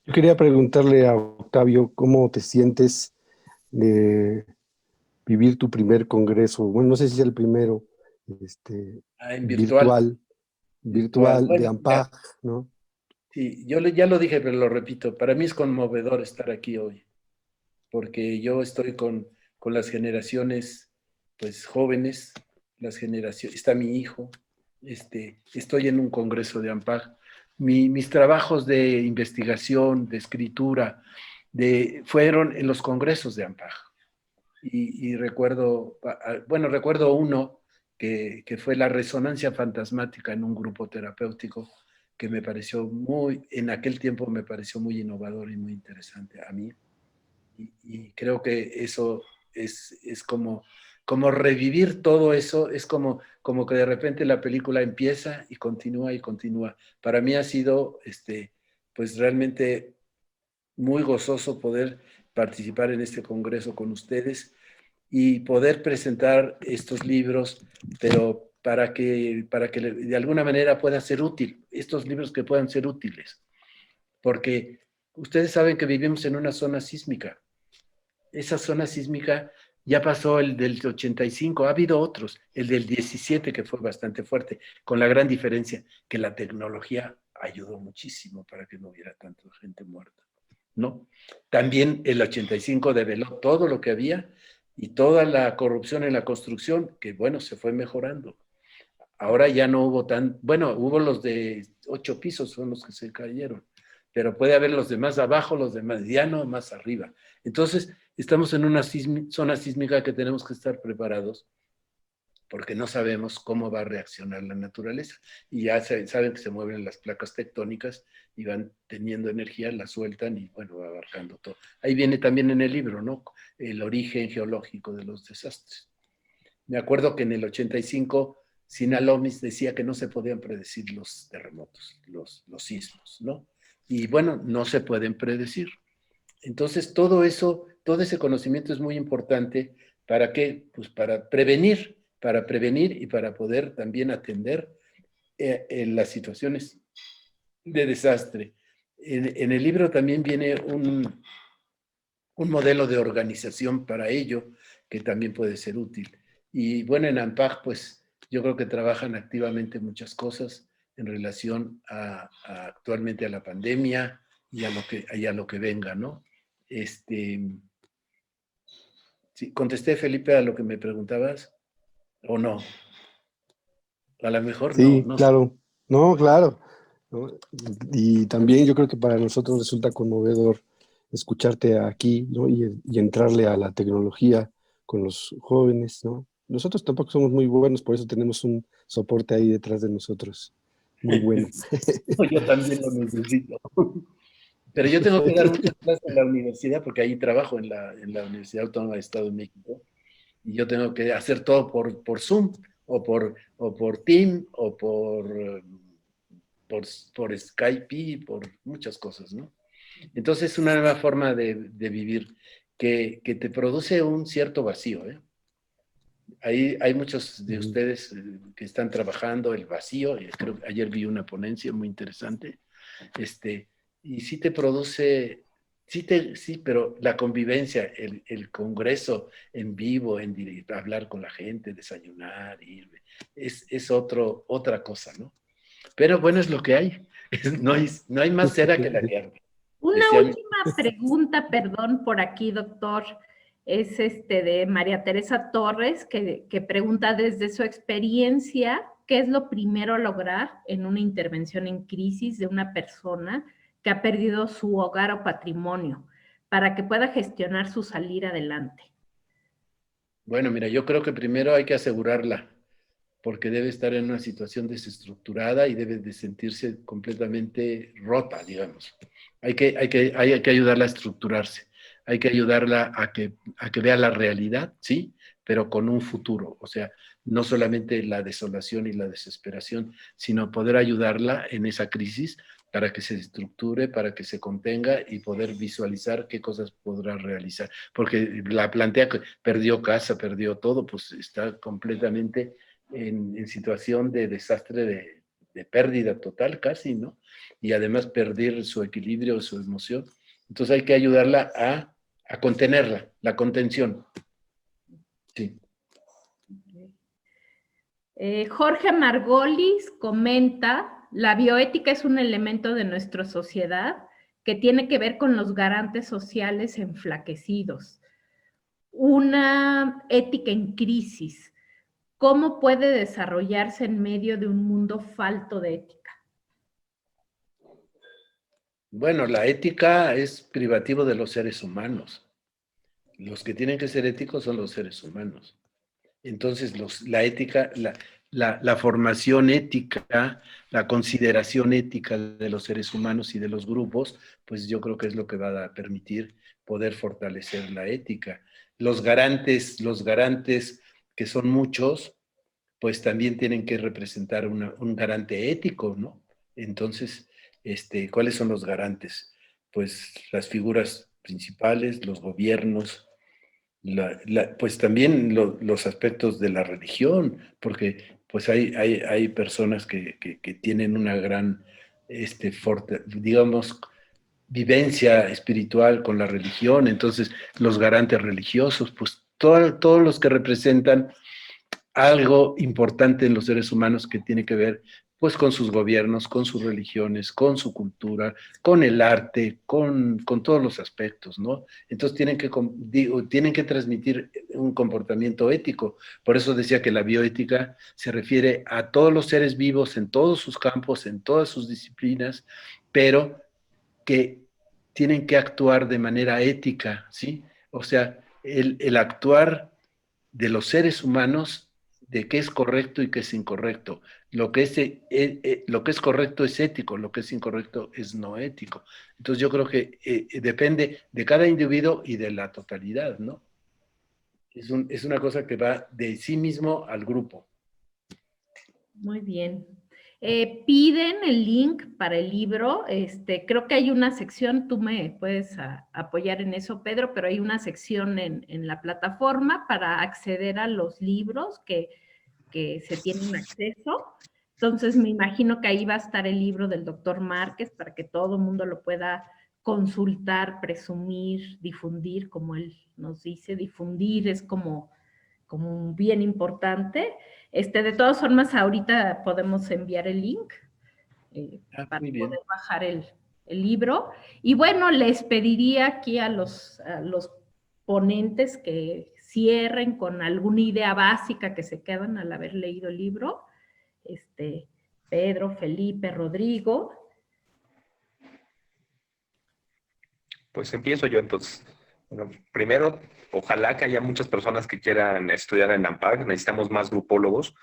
Yo quería preguntarle a Octavio cómo te sientes vivir tu primer congreso, bueno, no sé si es el primero, En virtual. virtual, Virtual. de Bueno, AMPAG, ¿no? sí, ya lo dije, pero lo repito, para mí es conmovedor estar aquí hoy, porque yo estoy con las generaciones, pues, jóvenes, las generaciones, está mi hijo, estoy en un congreso de AMPAG. Mis trabajos de investigación, de escritura, fueron en los congresos de AMPAG. Y recuerdo, bueno, recuerdo uno que fue la resonancia fantasmática en un grupo terapéutico que me pareció en aquel tiempo me pareció muy innovador y muy interesante a mí. Y creo que eso es como revivir todo eso, es como que de repente la película empieza y continúa y continúa. Para mí ha sido, pues realmente muy gozoso poder participar en este congreso con ustedes y poder presentar estos libros, pero para que de alguna manera pueda ser útil, estos libros que puedan ser útiles, porque ustedes saben que vivimos en una zona sísmica. Esa zona sísmica ya pasó el del 85, ha habido otros, el del 17 que fue bastante fuerte, con la gran diferencia que la tecnología ayudó muchísimo para que no hubiera tanta gente muerta, ¿no? También el 85 develó todo lo que había y toda la corrupción en la construcción, que bueno, se fue mejorando. Ahora ya no hubo bueno, hubo los de 8 pisos, son los que se cayeron, pero puede haber los de más abajo, los de mediano, más arriba. Entonces, estamos en una zona sísmica que tenemos que estar preparados porque no sabemos cómo va a reaccionar la naturaleza. Y ya saben que se mueven las placas tectónicas y van teniendo energía, la sueltan y bueno, va abarcando todo. Ahí viene también en el libro, ¿no? El origen geológico de los desastres. Me acuerdo que en el 85 Sinalomis decía que no se podían predecir los terremotos, los sismos, ¿no? Y bueno, no se pueden predecir. Entonces, todo eso, todo ese conocimiento es muy importante. ¿Para qué? Pues para prevenir y para poder también atender en las situaciones de desastre. En el libro también viene un modelo de organización para ello que también puede ser útil. Y bueno, en AMPAG, pues yo creo que trabajan activamente muchas cosas en relación actualmente a la pandemia y a lo que venga, ¿no? Sí, ¿contesté, Felipe, a lo que me preguntabas? ¿O no? A lo mejor no, Sí, no sé. claro, no, claro, ¿no? Y también yo creo que para nosotros resulta conmovedor escucharte aquí, ¿no? Y entrarle a la tecnología con los jóvenes, ¿no? Nosotros tampoco somos muy buenos, por eso tenemos un soporte ahí detrás de nosotros, muy bueno. Yo también lo necesito. Pero yo tengo que dar muchas clases en la universidad porque ahí trabajo en la Universidad Autónoma de Estado de México y yo tengo que hacer todo por Zoom o por Team o por Skype, por muchas cosas, ¿no? Entonces es una nueva forma de vivir que te produce un cierto vacío, ¿eh? Hay muchos de Ujú. ustedes que están trabajando el vacío. Creo que ayer vi una ponencia muy interesante. Y sí te produce, sí, pero la convivencia, el congreso en vivo, hablar con la gente, desayunar, ir, es otra cosa, ¿no? Pero bueno, es lo que hay. No hay más cera que la que arde. Una Decía mi... última pregunta, perdón, por aquí, doctor, es de María Teresa Torres, que pregunta desde su experiencia, ¿qué es lo primero a lograr en una intervención en crisis de una persona que ha perdido su hogar o patrimonio para que pueda gestionar su salir adelante? Bueno, mira, yo creo que primero hay que asegurarla, porque debe estar en una situación desestructurada y debe de sentirse completamente rota, digamos. Hay que ayudarla a estructurarse, hay que ayudarla a que vea la realidad, sí, pero con un futuro. O sea, no solamente la desolación y la desesperación, sino poder ayudarla en esa crisis para que se estructure, para que se contenga y poder visualizar qué cosas podrá realizar. Porque la plantea que perdió casa, perdió todo, pues está completamente en situación de desastre, de pérdida total casi, ¿no? Y además perder su equilibrio, su emoción. Entonces hay que ayudarla a contenerla, la contención. Sí. Jorge Margolis comenta, la bioética es un elemento de nuestra sociedad que tiene que ver con los garantes sociales enflaquecidos. Una ética en crisis. ¿Cómo puede desarrollarse en medio de un mundo falto de ética? Bueno, la ética es privativo de los seres humanos. Los que tienen que ser éticos son los seres humanos. Entonces, la ética, la formación ética, la consideración ética de los seres humanos y de los grupos, pues yo creo que es lo que va a permitir poder fortalecer la ética. Los garantes que son muchos, pues también tienen que representar un garante ético, ¿no? Entonces, ¿cuáles son los garantes? Pues las figuras principales, los gobiernos, pues también los aspectos de la religión, porque pues hay personas que tienen una gran, digamos, vivencia espiritual con la religión, entonces los garantes religiosos, pues todos los que representan algo importante en los seres humanos que tiene que ver pues con sus gobiernos, con sus religiones, con su cultura, con el arte, con todos los aspectos, ¿no? Entonces tienen que transmitir un comportamiento ético. Por eso decía que la bioética se refiere a todos los seres vivos en todos sus campos, en todas sus disciplinas, pero que tienen que actuar de manera ética, ¿sí? O sea, el actuar de los seres humanos de qué es correcto y qué es incorrecto. Lo que es correcto es ético, lo que es incorrecto es no ético. Entonces yo creo que depende de cada individuo y de la totalidad, ¿no? Es una cosa que va de sí mismo al grupo. Muy bien. Piden el link para el libro. Creo que hay una sección, tú me puedes apoyar en eso, Pedro, pero hay una sección en la plataforma para acceder a los libros que se tienen acceso. Entonces me imagino que ahí va a estar el libro del doctor Márquez para que todo el mundo lo pueda consultar, presumir, difundir, como él nos dice. Difundir es como bien importante. De todas formas, ahorita podemos enviar el link para Muy bien. poder bajar el libro. Y bueno, les pediría aquí a los ponentes que cierren con alguna idea básica que se quedan al haber leído el libro. Pedro, Felipe, Rodrigo. Pues empiezo yo entonces. Bueno, primero, ojalá que haya muchas personas que quieran estudiar en AMPAC. Necesitamos más grupólogos.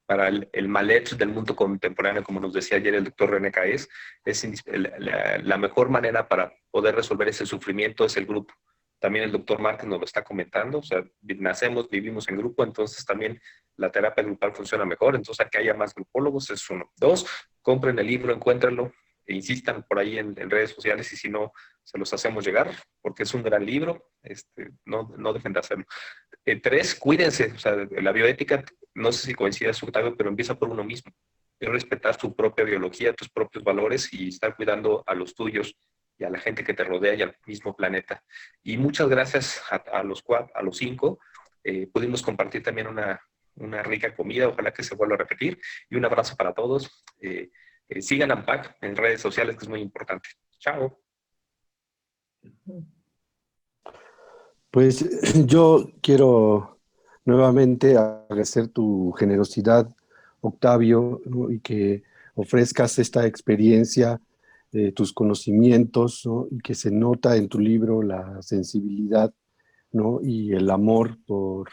Para el Malet del mundo contemporáneo, como nos decía ayer el doctor René Caes, la mejor manera para poder resolver ese sufrimiento es el grupo. También el doctor Márquez nos lo está comentando, o sea, nacemos, vivimos en grupo, entonces también la terapia grupal funciona mejor, entonces a que haya más grupólogos es uno. Dos, compren el libro, encuéntrenlo, e insistan por ahí en redes sociales y si no, se los hacemos llegar, porque es un gran libro, no dejen de hacerlo. Tres, cuídense, o sea, la bioética, no sé si coincidas, Octavio, pero empieza por uno mismo. Es respetar tu propia biología, tus propios valores y estar cuidando a los tuyos y a la gente que te rodea y al mismo planeta. Y muchas gracias a los cinco. Pudimos compartir también una rica comida, ojalá que se vuelva a repetir. Y un abrazo para todos. Sigan AMPAC en redes sociales, que es muy importante. Chao. Pues yo quiero nuevamente agradecer tu generosidad, Octavio, ¿no? Y que ofrezcas esta experiencia, tus conocimientos, ¿no? Y que se nota en tu libro la sensibilidad, ¿no? Y el amor por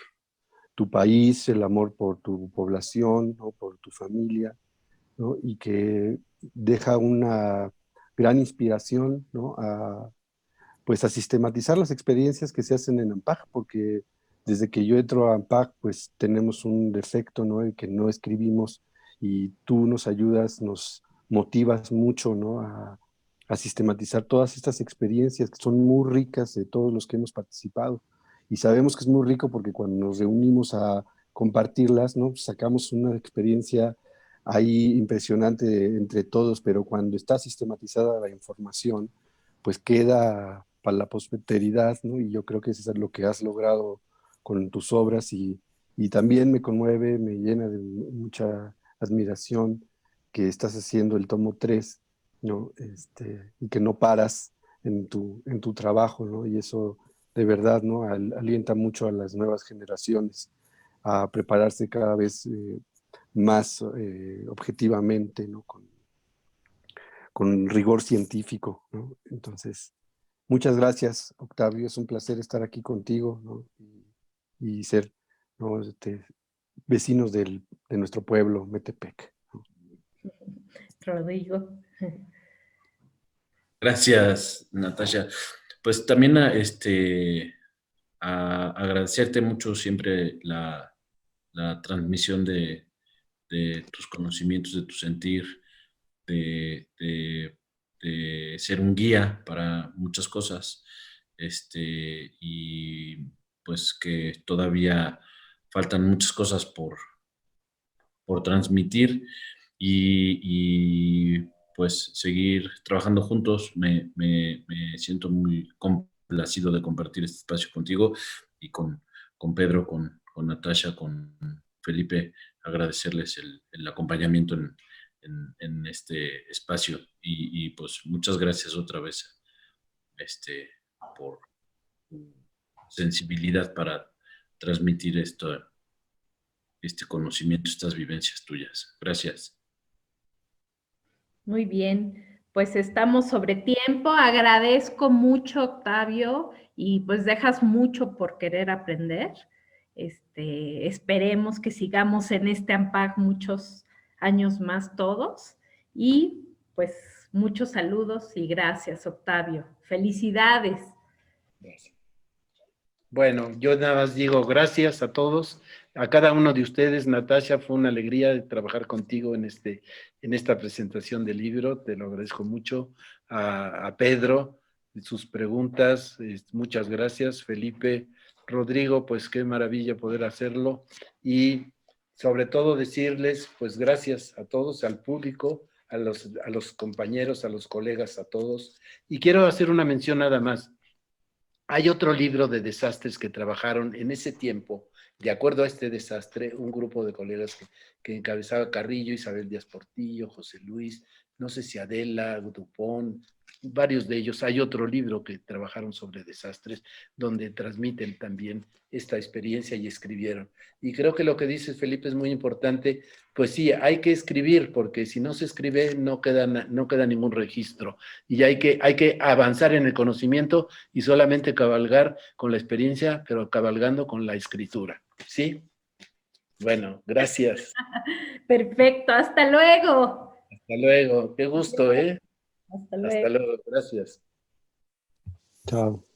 tu país, el amor por tu población, ¿no? Por tu familia, ¿no? Y que deja una gran inspiración, ¿no? Pues a sistematizar las experiencias que se hacen en AMPAC, porque desde que yo entro a AMPAC, pues tenemos un defecto, ¿no? El que no escribimos y tú nos ayudas, nos motivas mucho, ¿no? A sistematizar todas estas experiencias que son muy ricas de todos los que hemos participado. Y sabemos que es muy rico porque cuando nos reunimos a compartirlas, ¿no? Sacamos una experiencia ahí impresionante entre todos, pero cuando está sistematizada la información, pues queda para la posteridad, ¿no? Y yo creo que eso es lo que has logrado con tus obras y también me conmueve, me llena de mucha admiración que estás haciendo el tomo 3, ¿no? Y que no paras en tu trabajo, ¿no? Y eso de verdad, ¿no? Alienta mucho a las nuevas generaciones a prepararse cada vez más objetivamente, ¿no? Con rigor científico, ¿no? Entonces, muchas gracias, Octavio. Es un placer estar aquí contigo, ¿no? Y ser, ¿no? Vecinos de nuestro pueblo, Metepec, ¿no? Rodrigo. Gracias, Natasha. Pues también agradecerte mucho siempre la transmisión de tus conocimientos, de tu sentir, de, de- de ser un guía para muchas cosas, y pues que todavía faltan muchas cosas por transmitir pues seguir trabajando juntos. Me siento muy complacido de compartir este espacio contigo y con Pedro, con Natasha, con Felipe, agradecerles el acompañamiento en este espacio y pues muchas gracias otra vez por tu sensibilidad para transmitir este conocimiento, estas vivencias tuyas. Gracias. Muy bien, pues estamos sobre tiempo. Agradezco mucho, Octavio, y pues dejas mucho por querer aprender. Esperemos que sigamos en este AMPAC muchos años más todos. Y pues muchos saludos y gracias, Octavio. Felicidades. Gracias. Bueno, yo nada más digo gracias a todos, a cada uno de ustedes. Natasha, fue una alegría de trabajar contigo en esta presentación del libro, te lo agradezco mucho. A Pedro, sus preguntas, muchas gracias. Felipe, Rodrigo, pues qué maravilla poder hacerlo. Y sobre todo decirles, pues gracias a todos, al público, a los compañeros, a los colegas, a todos. Y quiero hacer una mención nada más. Hay otro libro de desastres que trabajaron en ese tiempo, de acuerdo a este desastre, un grupo de colegas que encabezaba Carrillo, Isabel Díaz Portillo, José Luis, no sé si Adela, Dupont, varios de ellos. Hay otro libro que trabajaron sobre desastres, donde transmiten también esta experiencia y escribieron. Y creo que lo que dice Felipe es muy importante. Pues sí, hay que escribir, porque si no se escribe no queda ningún registro. Y hay que avanzar en el conocimiento y solamente cabalgar con la experiencia, pero cabalgando con la escritura. ¿Sí? Bueno, gracias. Perfecto, hasta luego. Hasta luego. Qué gusto, ¿eh? Hasta luego. Hasta luego. Gracias. Chao.